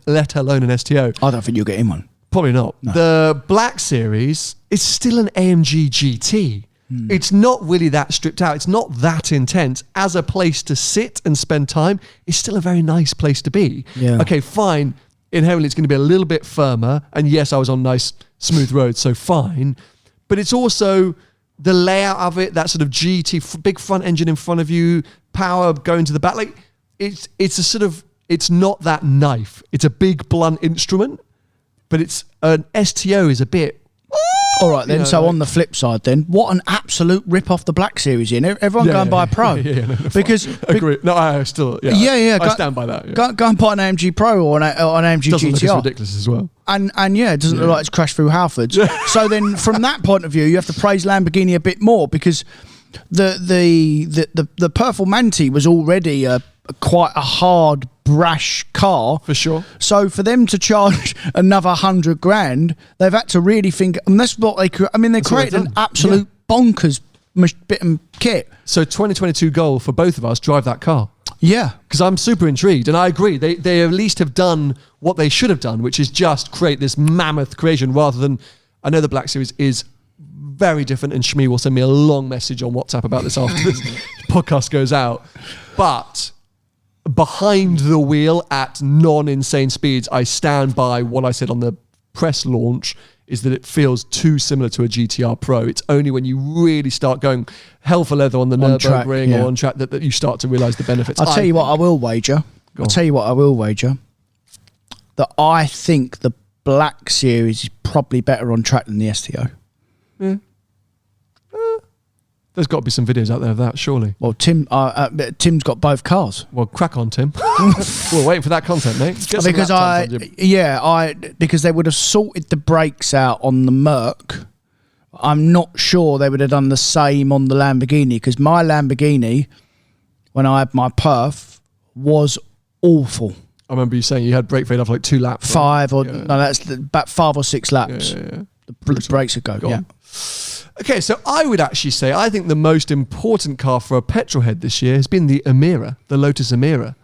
let alone an STO. I don't think you'll get in one. Probably not. No. The Black Series is still an AMG GT. It's not really that stripped out. It's not that intense. As a place to sit and spend time, it's still a very nice place to be. Yeah. Okay, fine. Inherently, it's going to be a little bit firmer. And yes, I was on nice, smooth roads, so fine. But it's also the layout of it, that sort of GT, big front engine in front of you, power going to the back. Like, it's not that knife. It's a big, blunt instrument. But an STO is a bit... All right, then. On the flip side, then, what an absolute rip off the Black Series in. Everyone go and buy a Pro. Because agree. No, I still. I stand by that. Yeah. Go and buy an AMG Pro or an AMG doesn't GTR. Look as ridiculous as well. And it doesn't look like it's crashed through Halfords. So then, from that point of view, you have to praise Lamborghini a bit more, because the Performante was already quite a hard, brash car, for sure. So for them to charge another $100,000, they've had to really think. And that's what they created an absolute bonkers bit of kit. So 2022 goal for both of us: drive that car. Yeah, because I'm super intrigued, and I agree. They at least have done what they should have done, which is just create this mammoth creation rather than. I know the Black Series is very different, and Shmi will send me a long message on WhatsApp about this after this podcast goes out, but. Behind the wheel at non-insane speeds, I stand by what I said on the press launch. is that it feels too similar to a GTR Pro. It's only when you really start going hell for leather on the Nürburgring or on track that you start to realise the benefits. I'll tell you what I will wager. That I think the Black Series is probably better on track than the STO. Yeah. There's got to be some videos out there of that, surely. Well, Tim's got both cars. Well, crack on, Tim. We're waiting for that content, mate. Because they would have sorted the brakes out on the Merc. I'm not sure they would have done the same on the Lamborghini, because my Lamborghini, when I had my Perf, was awful. I remember you saying you had brake fade after like 2 laps. Right? That's about 5 or 6 laps. The brakes would go. Okay, so I would actually say I think the most important car for a petrol head this year has been the Emira, the Lotus Emira.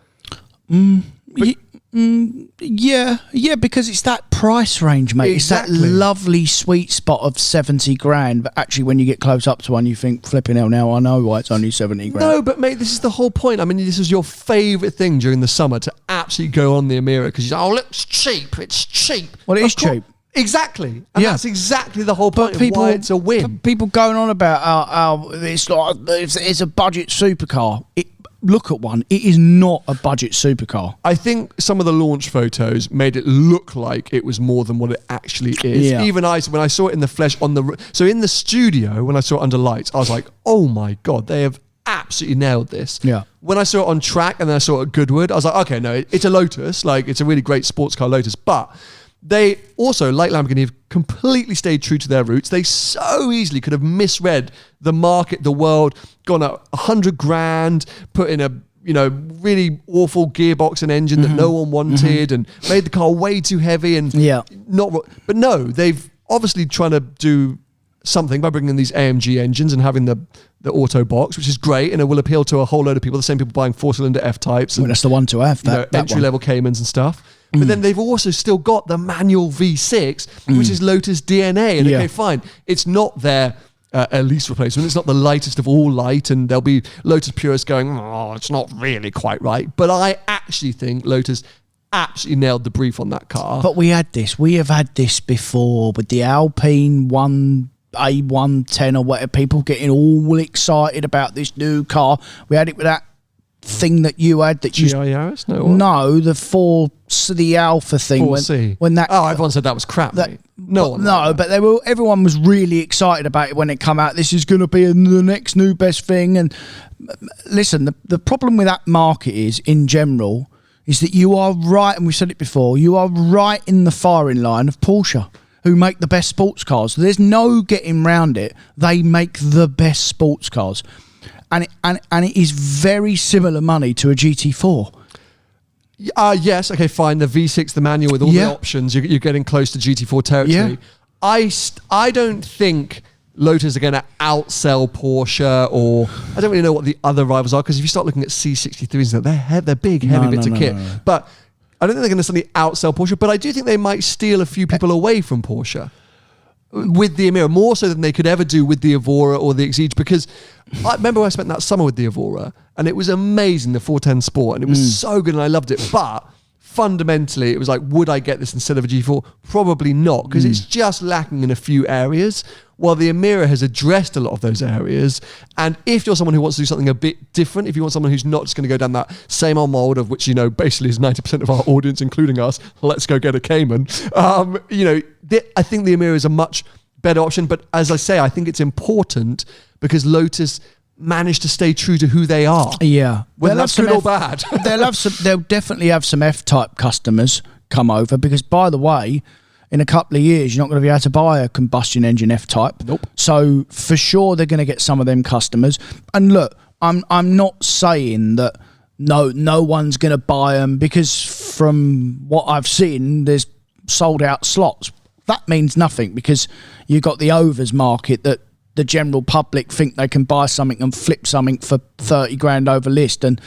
Because it's that price range, mate. Exactly. It's that lovely sweet spot of 70 grand. But actually, when you get close up to one, you think, flipping hell, now I know why it's only 70 grand. No, but mate, this is the whole point. I mean, this is your favourite thing during the summer, to absolutely go on the Emira, because you say, oh, look, it's cheap. It's cheap. Well, it is cheap. Exactly. And that's exactly the whole point of why it's a win. People going on about how it's like it's a budget supercar. Look at one. It is not a budget supercar. I think some of the launch photos made it look like it was more than what it actually is. Yeah. Even when I saw it in the flesh so in the studio, when I saw it under lights, I was like, oh my God, they have absolutely nailed this. Yeah. When I saw it on track and then I saw it at Goodwood, I was like, okay, no, it's a Lotus. Like, it's a really great sports car Lotus, but they also, like Lamborghini, have completely stayed true to their roots. They so easily could have misread the market, the world, gone up 100 grand, put in a really awful gearbox and engine that no one wanted, and made the car way too heavy and But no, they've obviously trying to do something by bringing in these AMG engines and having the auto box, which is great, and it will appeal to a whole load of people. The same people buying 4-cylinder F-types. Well, that's the one to have. Entry-level Caymans and stuff. But then they've also still got the manual V6, which is Lotus DNA. And okay, fine, it's not their Elise replacement. It's not the lightest of all light, and there'll be Lotus purists going, oh, it's not really quite right. But I actually think Lotus absolutely nailed the brief on that car. But we have had this before with the Alpine A110 or whatever, people getting all excited about this new car. We had it with that thing that you had that GI Yaris? No, the Alpha thing. 4C. When that, everyone said that was crap, mate. But everyone was really excited about it when it came out. This is going to be the next new best thing. And listen, the problem with that market is, in general, is that you are right, and we've said it before, you are right in the firing line of Porsche, who make the best sports cars. There's no getting round it. They make the best sports cars. And it is very similar money to a GT4. Yes, okay, fine. The V6, the manual with all the options, you're getting close to GT4 territory. Yeah. I don't think Lotus are going to outsell Porsche, or I don't really know what the other rivals are, because if you start looking at C63s, they're big, heavy bits of kit. No. But I don't think they're going to suddenly outsell Porsche, but I do think they might steal a few people away from Porsche with the Emira, more so than they could ever do with the Evora or the Exige, because I remember I spent that summer with the Evora, and it was amazing, the 410 Sport, and it was so good and I loved it, but fundamentally it was like, would I get this instead of a G4? Probably not, because it's just lacking in a few areas, while the Emira has addressed a lot of those areas. And if you're someone who wants to do something a bit different, if you want someone who's not just going to go down that same old mold of which, basically is 90% of our audience, including us, let's go get a Cayman, I think the Emira is a much better option. But as I say, I think it's important because Lotus managed to stay true to who they are. Yeah. Whether that's good or bad. They'll definitely have some F-type customers come over, because, by the way, in a couple of years, you're not going to be able to buy a combustion engine F-type. Nope. So for sure, they're going to get some of them customers. And look, I'm not saying that no one's going to buy them, because from what I've seen, there's sold out slots. That means nothing, because you've got the overs market that the general public think they can buy something and flip something for 30 grand over list, and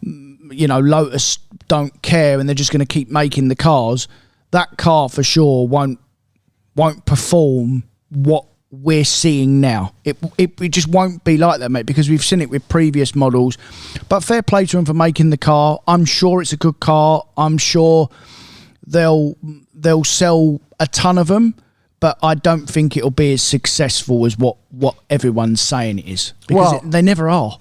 Lotus don't care, and they're just going to keep making the cars. That car for sure won't perform what we're seeing now. It just won't be like that, mate, because we've seen it with previous models. But fair play to them for making the car. I'm sure it's a good car. I'm sure they'll sell a ton of them. but I don't think it'll be as successful as what everyone's saying it is, because Well, they never are.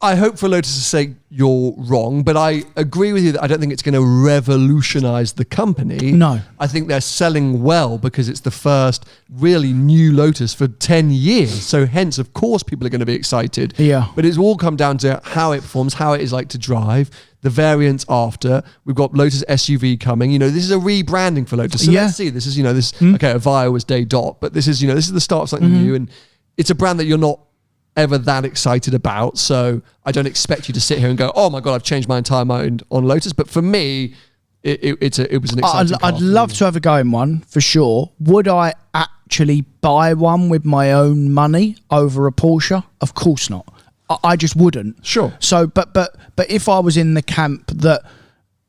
I hope for Lotus's sake you're wrong, but I agree with you that I don't think it's going to revolutionise the company. No. I think they're selling well because it's the first really new Lotus for 10 years. So hence, of course, people are going to be excited. Yeah. But it's all come down to how it performs, how it is like to drive, the variants after. We've got Lotus SUV coming. You know, this is a rebranding for Lotus. So let's see. This is, okay, Avaya was day dot, but this is, this is the start of something new. And it's a brand that you're not ever that excited about, so I don't expect you to sit here and go, oh my god, I've changed my entire mind on Lotus. But for me, it was an exciting car. I'd love to have a go in one for sure. Would I actually buy one with my own money over a Porsche? Of course not. I just wouldn't. Sure. So, but if I was in the camp that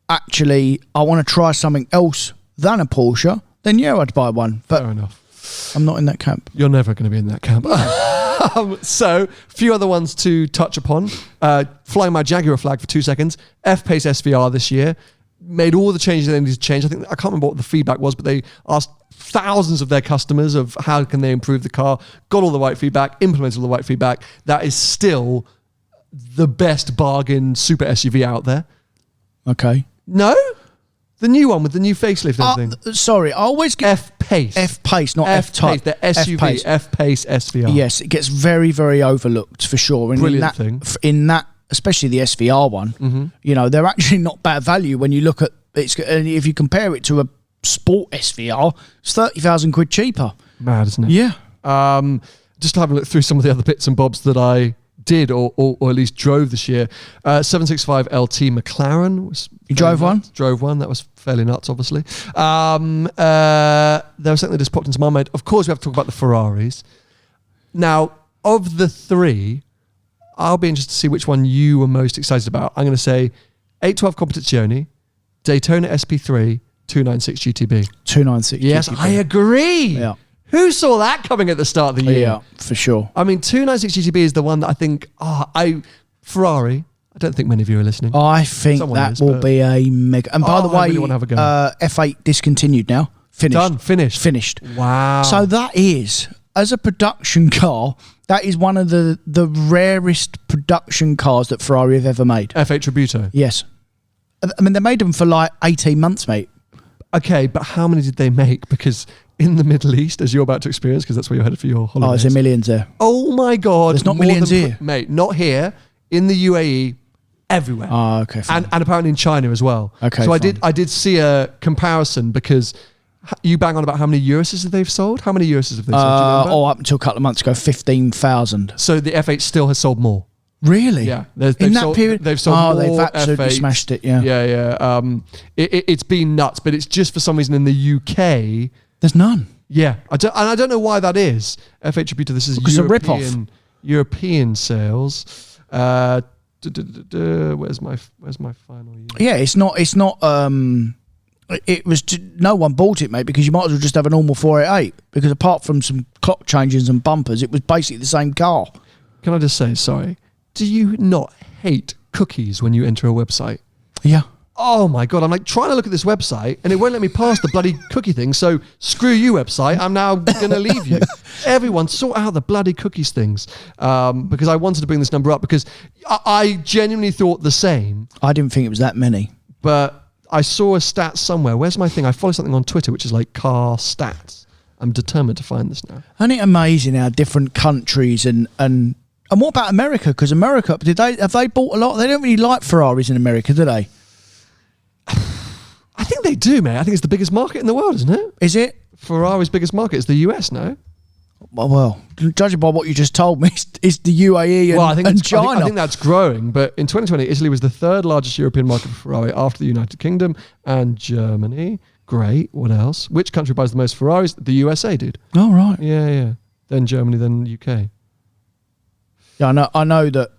actually I want to try something else than a Porsche, then yeah, I'd buy one. But fair enough. I'm not in that camp. You're never going to be in that camp. So, a few other ones to touch upon. Flying my Jaguar flag for 2 seconds. F-Pace SVR this year. Made all the changes they needed to change. I can't remember what the feedback was, but they asked thousands of their customers of how can they improve the car. Got all the right feedback, implemented all the right feedback. That is still the best bargain super SUV out there. Okay. No? The new one with the new facelift and everything. Sorry, I always get F-Pace. F-Pace, not F-Type. The SUV, F-Pace SVR. Yes, it gets very, very overlooked for sure. And Brilliant thing. In that, especially the SVR one, they're actually not bad value when you look at it. And if you compare it to a sport SVR, it's 30,000 quid cheaper. Mad, isn't it? Yeah. Just having a look through some of the other bits and bobs that I did or at least drove this year. 765 LT McLaren was. You drove one? Drove one. That was fairly nuts, obviously. There was something that just popped into my mind. Of course, we have to talk about the Ferraris. Now, of the three, I'll be interested to see which one you were most excited about. I'm going to say 812 Competizione, Daytona SP3, 296 GTB. 296 Yes, GTB. I agree. Yeah. Who saw that coming at the start of the year? Yeah, for sure. I mean, 296 GTB is the one that I think, Ferrari, I don't think many of you are listening. I think Someone that is, will but- be a mega. And by the I way, really wanna have a go. F8 discontinued now. Finished. Done, finished. Finished. Wow. So that is, as a production car, that is one of the rarest production cars that Ferrari have ever made. F8 Tributo. Yes. I mean, they made them for like 18 months, mate. Okay, but how many did they make? Because in the Middle East, as you're about to experience, because that's where you're headed for your holidays. Oh, it's in millions there. Oh my God. There's not more millions than here. Mate, not here. In the UAE, everywhere. Oh, okay. Fine. And apparently in China as well. Okay, so fine. I did see a comparison because you bang on about how many Urises they've sold. How many Urises have they sold? Do you remember? Up until a couple of months ago, 15,000. So the F8 still has sold more. Really? Yeah. In that period? They've sold more they've absolutely F8s. smashed it, yeah. Yeah. It's been nuts, but it's just for some reason in the UK. There's none. Yeah. I don't know why that is. F8 Tributo, this is Because it's a rip-off. European sales. Where's my final year? Yeah, it's not. It was no one bought it, mate, because you might as well just have a normal 488. Because apart from some clock changes and bumpers, it was basically the same car. Can I just say, sorry, do you not hate cookies when you enter a website? Yeah. Oh my God, I'm like trying to look at this website and it won't let me pass the bloody cookie thing. So screw you, website. I'm now going to leave you. Everyone sort out the bloody cookies things. Because I wanted to bring this number up because I genuinely thought the same. I didn't think it was that many. But I saw a stat somewhere. Where's my thing? I follow something on Twitter, which is like car stats. I'm determined to find this now. Isn't it amazing how different countries and what about America? Because America, have they bought a lot? They don't really like Ferraris in America, do they? I think they do, mate. I think it's the biggest market in the world, isn't it? Is it? Ferrari's biggest market is the US, no? Well, judging by what you just told me, it's the UAE and China. I think that's growing. But in 2020, Italy was the third largest European market for Ferrari after the United Kingdom and Germany. Great. What else? Which country buys the most Ferraris? The USA, dude. Oh, right. Yeah. Then Germany, then UK. Yeah, I know that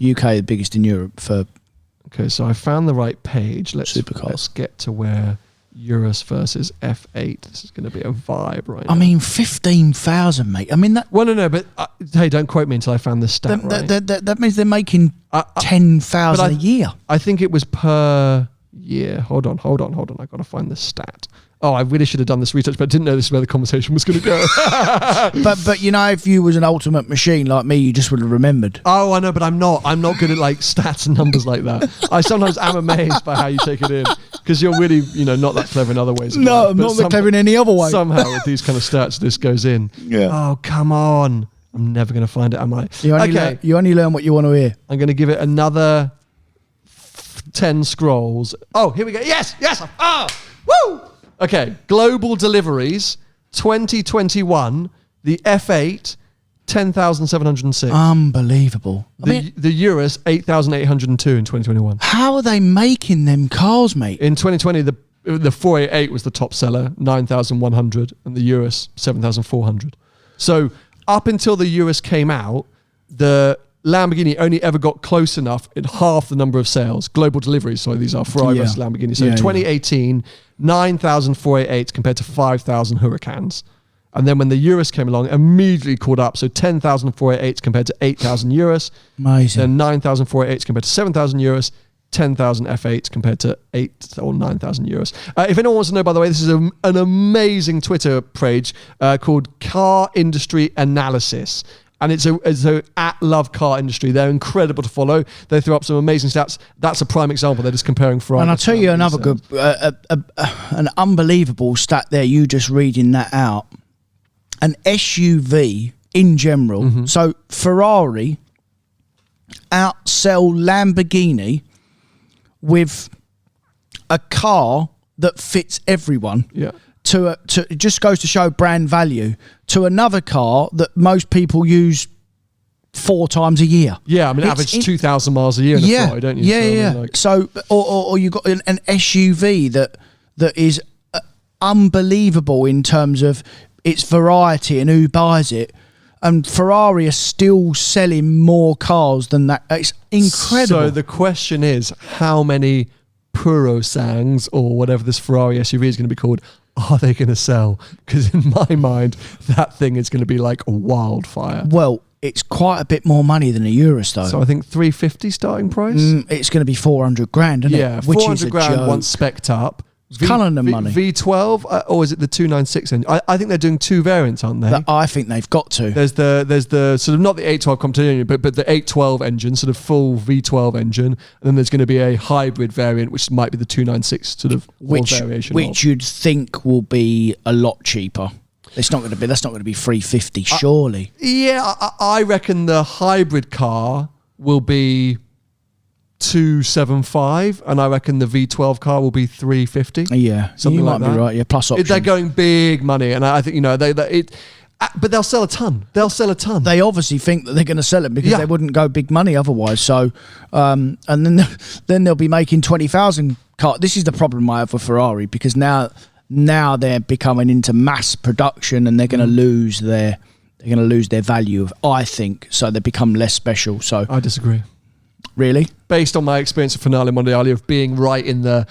UK is the biggest in Europe for. Okay, so I found the right page. Let's Supercars. get to where Urus versus F8. This is going to be a vibe right now. I mean, 15,000, mate. I mean that. Well, no, but hey, don't quote me until I found this stat right. That means they're making 10,000 a year. I think it was per year. Hold on. I got to find the stat. Oh, I really should have done this research, but I didn't know this is where the conversation was going to go. but you know, if you was an ultimate machine like me, you just would have remembered. Oh, I know, but I'm not good at like stats and numbers like that. I sometimes am amazed by how you take it in, because you're really, not that clever in other ways. No, I'm not that clever in any other way. Somehow with these kind of stats, this goes in. Yeah. Oh, come on. I'm never going to find it, am I? You only learn what you want to hear. I'm going to give it another 10 scrolls. Oh, here we go. Yes. Woo! Okay, global deliveries, 2021, the F8, 10,706. Unbelievable. The Urus, 8,802 in 2021. How are they making them cars, mate? In 2020, the 488 was the top seller, 9,100, and the Urus, 7,400. So up until the Urus came out, the Lamborghini only ever got close enough in half the number of sales. Global deliveries, sorry, these are Ferrari versus Lamborghini. So in 2018, 9,488 compared to 5,000 Huracans. And then when the Urus came along, immediately caught up. So 10,488 compared to 8,000 Urus. Amazing. Then 9,488 compared to 7,000 Urus. 10,000 F8s compared to 8 or 9,000 euros. If anyone wants to know, by the way, this is an amazing Twitter page called Car Industry Analysis. And it's a at Love Car Industry. They're incredible to follow. They throw up some amazing stats. That's a prime example. They're just comparing Ferrari. And I'll tell you another good, an unbelievable stat there. You just reading that out. An SUV in general. Mm-hmm. So Ferrari outsell Lamborghini with a car that fits everyone. Yeah. It just goes to show brand value to another car that most people use 4 times a year. Yeah, I mean, average 2,000 miles a year in a Ferrari, don't you? Yeah. So or you got an SUV that is unbelievable in terms of its variety and who buys it. And Ferrari are still selling more cars than that. It's incredible. So the question is, how many Purosangs, or whatever this Ferrari SUV is going to be called, are they going to sell? Because in my mind, that thing is going to be like a wildfire. Well, it's quite a bit more money than a Urus, though. So I think 350 starting price. It's going to be 400 grand, isn't it? Yeah, 400 grand once spec'd up. Cullinan money. V12, or is it the 296 engine? I think they're doing 2 variants, aren't they? I think they've got to. There's the sort of, not the 812 competition, but the 812 engine, sort of full V12 engine, and then there's going to be a hybrid variant, which might be the 296 sort of variation. Which you'd think will be a lot cheaper. That's not going to be 350, surely. Yeah, I reckon the hybrid car will be 275, and I reckon the V12 car will be 350. Yeah, something you like might that. Be right. Yeah, plus options. They're going big money, and I think but they'll sell a ton. They obviously think that they're going to sell it because they wouldn't go big money otherwise. So, and then they'll be making 20,000 cars. This is the problem I have with Ferrari, because now they're becoming into mass production, and they're going to lose their value. I think so. They become less special. So I disagree. Really? Based on my experience of Finale Mondiali, of being right in the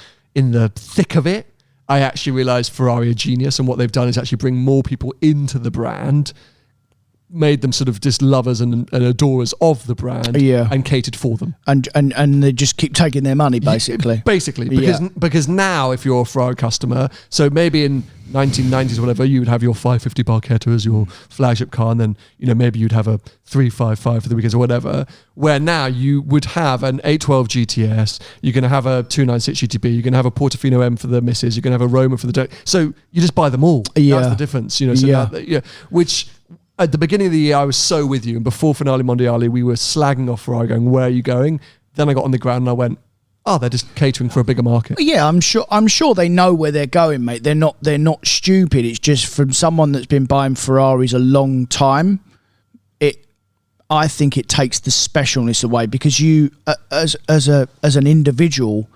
thick of it, I actually realised Ferrari are genius, and what they've done is actually bring more people into the brand, made them sort of just lovers and adorers of the brand, and catered for them. And they just keep taking their money, basically. Because now, if you're a Ferrari customer, so maybe in 1990s or whatever, you would have your 550 Barchetta as your flagship car, and then maybe you'd have a 355 for the weekends or whatever, where now you would have an 812 GTS, you're going to have a 296 GTB, you're going to have a Portofino M for the misses, you're going to have a Roma for the dirt. So you just buy them all. That's the difference. Which at the beginning of the year I was so with you, and before Finale Mondiali we were slagging off Ferrari, going, where are you going? Then I got on the ground and I went, oh, they're just catering for a bigger market. Yeah, I'm sure they know where they're going, mate. They're not stupid. It's just, from someone that's been buying Ferraris a long time, I think it takes the specialness away, because you, as an individual,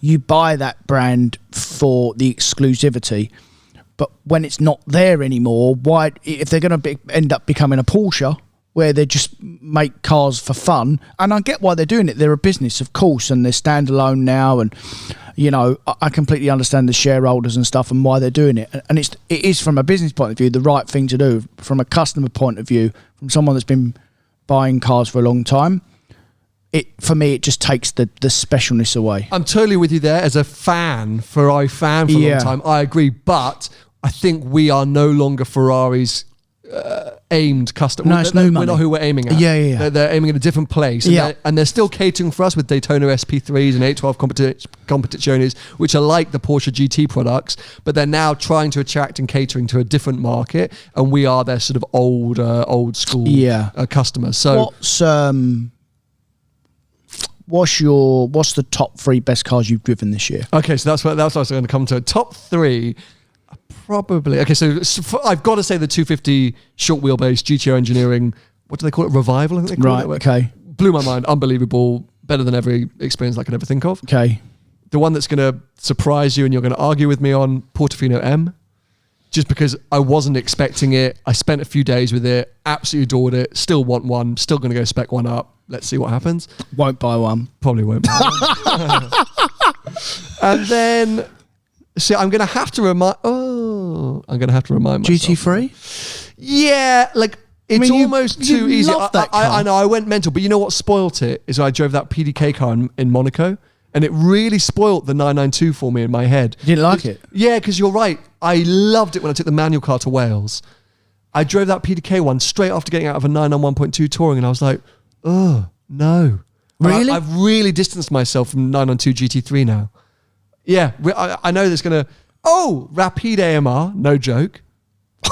you buy that brand for the exclusivity. But when it's not there anymore, why? If they're going to end up becoming a Porsche, where they just make cars for fun, and I get why they're doing it. They're a business, of course, and they're standalone now, and I completely understand the shareholders and stuff and why they're doing it. And it is, from a business point of view, the right thing to do. From a customer point of view, from someone that's been buying cars for a long time, for me, it just takes the specialness away. I'm totally with you there. As a Ferrari fan for a long time, I agree. But I think we are no longer Ferrari's aimed customer. No, it's new money. We're not who we're aiming at. Yeah. They're aiming at a different place. And they're still catering for us with Daytona SP3s and 812 Competiciones, which are like the Porsche GT products, but they're now trying to attract and catering to a different market, and we are their sort of old school customer. So what's the top 3 best cars you've driven this year? Okay, so that's what I was going to come to. Top 3, probably. Okay, so I've got to say the 250 short wheelbase GTO engineering. What do they call it? Revival, I think they call it. Right. Okay. Blew my mind. Unbelievable. Better than every experience I could ever think of. Okay. The one that's going to surprise you and you're going to argue with me on, Portofino M. Just because I wasn't expecting it. I spent a few days with it. Absolutely adored it. Still want one. Still going to go spec one up. Let's see what happens. Won't buy one. Probably won't buy one. And then, see, I'm going to have to remind myself. GT3? Yeah, like it's almost too easy. I know, I went mental, but you know what spoilt it is I drove that PDK car in Monaco, and it really spoilt the 992 for me in my head. You didn't like it? Yeah, because you're right. I loved it when I took the manual car to Wales. I drove that PDK one straight after getting out of a 991.2 touring, and I was like, oh, no. Really? I've really distanced myself from 992 GT3 now. Yeah, I know there's going to... Oh, Rapide AMR, no joke.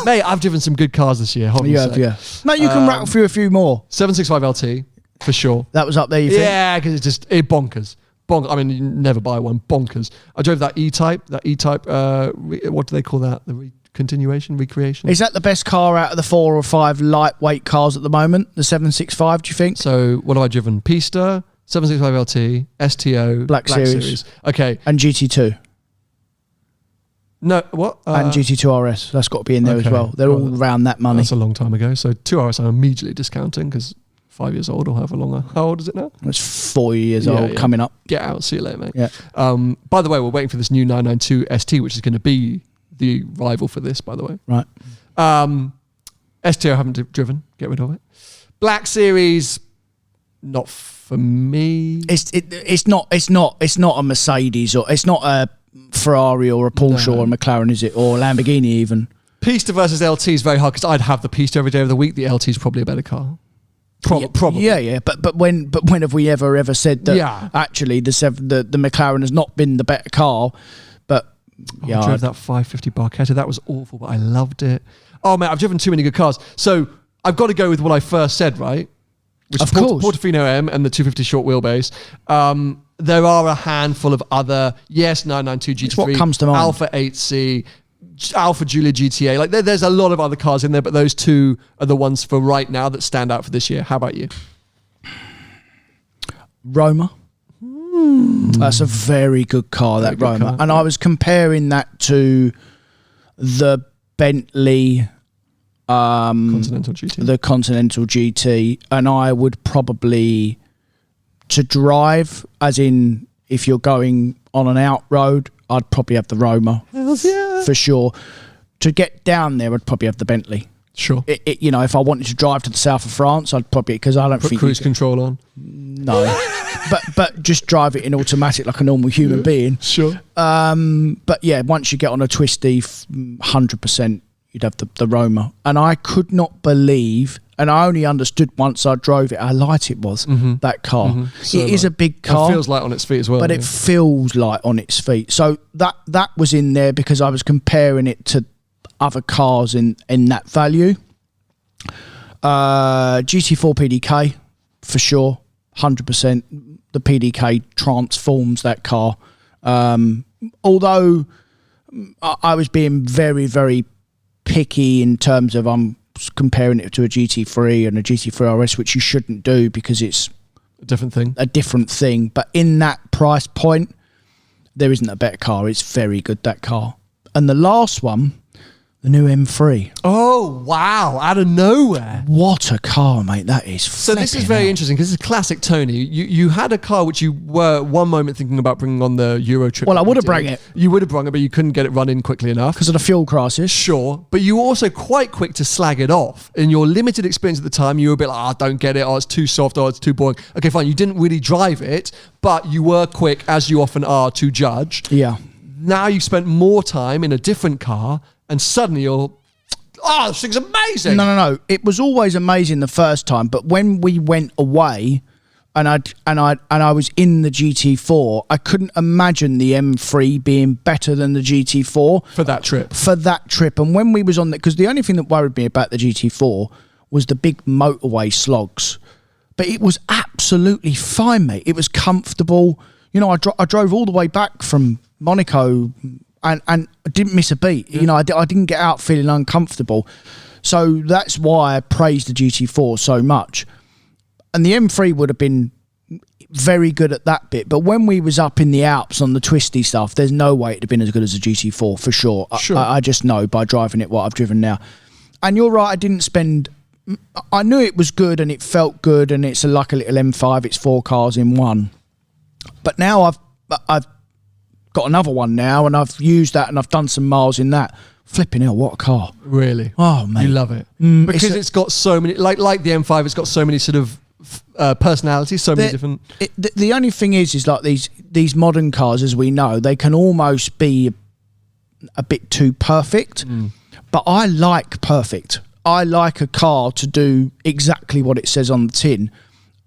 Mate, I've driven some good cars this year. Yeah. No, you can rattle through a few more. 765 LT, for sure. That was up there, you think? Yeah, because it's just bonkers. I mean, you never buy one. Bonkers. I drove that E-Type. What do they call that? The recreation? Is that the best car out of the 4 or 5 lightweight cars at the moment? The 765, do you think? So, what have I driven? Pista, 765 LT, STO, Black Series. Okay. And GT2. No, what? And GT2 RS. That's got to be in there as well. They're all around that money. That's a long time ago. So 2 RS I'm immediately discounting because 5 years old or however long. How old is it now? It's 4 years old coming up. Get out. See you later, mate. Yeah. By the way, we're waiting for this new 992 ST, which is going to be the rival for this, by the way. Right. STO I haven't driven. Get rid of it. Black Series, not for me. It's not a Mercedes, or it's not a Ferrari or a Porsche or a McLaren, is it? Or Lamborghini even. Pista versus LT is very hard because I'd have the Pista every day of the week. The LT is probably a better car. Probably. Yeah. But when have we ever said that actually the McLaren has not been the better car? But I drove that 550 Barchetta. That was awful, but I loved it. Oh man, I've driven too many good cars. So I've got to go with what I first said, right? Which is Portofino M and the 250 short wheelbase. There are a handful of other, 992 GT3, it's what comes to mind. Alpha 8C, Alpha Giulia GTA. Like there's a lot of other cars in there, but those two are the ones for right now that stand out for this year. How about you? Roma. That's a very good car, that Roma. And I was comparing that to the Bentley Continental GT. The Continental GT, and I would probably, to drive, as in if you're going on an out road, I'd probably have the Roma. For sure. To get down there, I'd probably have the Bentley. Sure. If I wanted to drive to the south of France, I'd probably, because I don't think cruise control on. No. but just drive it in automatic like a normal human being. Sure. But yeah, once you get on a twisty, 100%. You'd have the Roma. And I could not believe, and I only understood once I drove it, how light it was, that car. So it is a big car. It feels light on its feet as well. But it feels light on its feet. So that was in there because I was comparing it to other cars in that value. GT4 PDK, for sure, 100%. The PDK transforms that car. Although I was being very, very picky in terms of I'm comparing it to a GT3 and a GT3 RS, which you shouldn't do because it's a different thing. But in that price point, there isn't a better car. It's very good, that car. And the last one, The new M3. Oh, wow. Out of nowhere. What a car, mate. That is So this is very interesting because this is classic Tony. You had a car which you were one moment thinking about bringing on the Euro trip. Well, I would have brought it. You would have brought it, but you couldn't get it running quickly enough. Because of the fuel crisis. Sure. But you were also quite quick to slag it off. In your limited experience at the time, you were a bit like, don't get it. Oh, it's too soft. Oh, it's too boring. Okay, fine. You didn't really drive it, but you were quick, as you often are, to judge. Yeah. Now you've spent more time in a different car and suddenly you're... Oh, this thing's amazing. No. It was always amazing the first time, but when we went away and I was in the GT4, I couldn't imagine the M3 being better than the GT4 for that trip. And when we was on that, because the only thing that worried me about the GT4 was the big motorway slogs, but it was absolutely fine, mate. It was comfortable. You know, I drove all the way back from Monaco. And I didn't miss a beat. Yeah. You know, I didn't get out feeling uncomfortable. So that's why I praised the GT4 so much. And the M3 would have been very good at that bit. But when we was up in the Alps on the twisty stuff, there's no way it'd have been as good as the GT4 for sure. Sure. I just know by driving it what I've driven now. And you're right, I knew it was good and it felt good and it's like a little M5. It's 4 cars in one. But now I've got another one now and I've used that and I've done some miles in that. Flipping hell, what a car. Really? Oh, mate. You love it. Because it's got so many, like the M5, it's got so many sort of personalities, so many different... The only thing is like these modern cars, as we know, they can almost be a bit too perfect. But I like perfect. I like a car to do exactly what it says on the tin.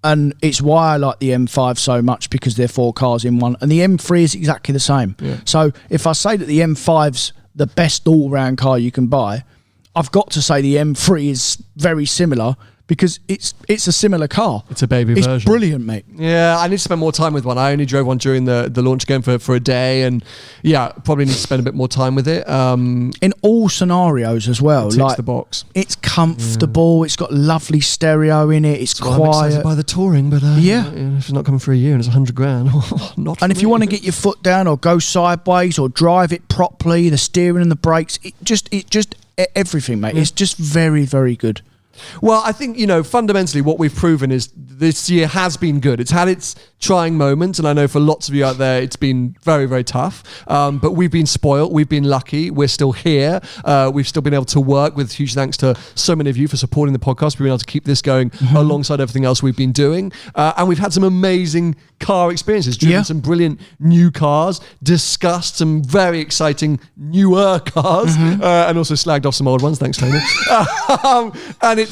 And it's why I like the M5 so much, because they're 4 cars in one. And the M3 is exactly the same. Yeah. So if I say that the M5's the best all-round car you can buy, I've got to say the M3 is very similar, because it's a similar car. It's a baby version. It's brilliant, mate. Yeah, I need to spend more time with one. I only drove one during the launch again for a day, and yeah, probably need to spend a bit more time with it. In all scenarios as well. It ticks the box. It's comfortable. It's got lovely stereo in it. It's quiet. I'm excited by the touring, but yeah, if it's not coming for a year and it's $100,000, not. And if you want to get your foot down or go sideways or drive it properly, the steering and the brakes, it just everything, mate. Yeah. It's just very, very good. Well, I think, fundamentally what we've proven is this year has been good. It's had its trying moments, and I know for lots of you out there, it's been very, very tough. But we've been spoiled. We've been lucky. We're still here. We've still been able to work, with huge thanks to so many of you for supporting the podcast. We've been able to keep this going alongside everything else we've been doing. And we've had some amazing car experiences, driven some brilliant new cars, discussed some very exciting newer cars, and also slagged off some old ones. Thanks, Tony. And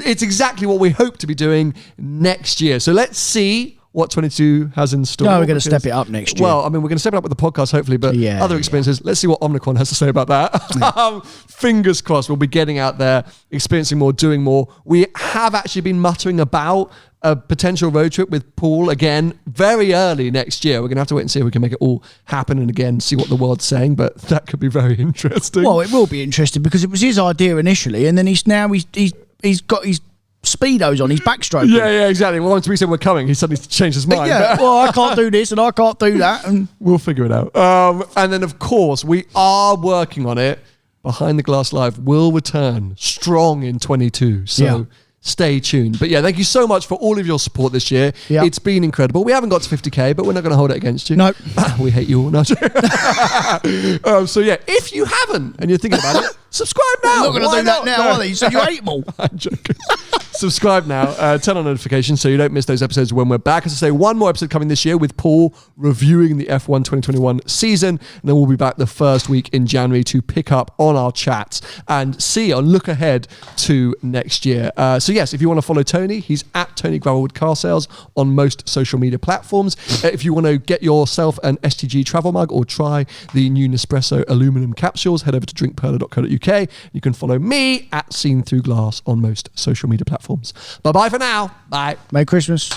it's exactly what we hope to be doing next year. So let's see what 22 has in store. No, we're going to step it up next year. Well, I mean, we're going to step it up with the podcast, hopefully, but other experiences. Let's see what Omnicron has to say about that. Fingers crossed, we'll be getting out there, experiencing more, doing more. We have actually been muttering about a potential road trip with Paul again very early next year. We're going to have to wait and see if we can make it all happen and again see what the world's saying, but that could be very interesting. Well, it will be interesting because it was his idea initially, and then he's got his Speedos on, he's backstroking. Yeah, exactly. Well, once we said we're coming, he suddenly changed his mind. Yeah, well, I can't do this and I can't do that. And we'll figure it out. And then, of course, we are working on it. Behind the Glass Live will return strong in 22. So stay tuned. But yeah, thank you so much for all of your support this year. Yep. It's been incredible. We haven't got to 50k, but we're not going to hold it against you. Nope. We hate you all. No. So yeah, if you haven't and you're thinking about it, subscribe now. I'm not going to do that now, are they? You said you hate them all. I'm joking. Subscribe now, turn on notifications so you don't miss those episodes when we're back. As I say, one more episode coming this year with Paul reviewing the F1 2021 season, and then we'll be back the first week in January to pick up on our chats and look ahead to next year. So yes, if you want to follow Tony, he's at Tony Gravelwood Car Sales on most social media platforms. If you want to get yourself an STG travel mug or try the new Nespresso aluminum capsules, head over to drinkperla.co.uk. You can follow me at Seen Through Glass on most social media platforms. Bye-bye for now. Bye. Merry Christmas.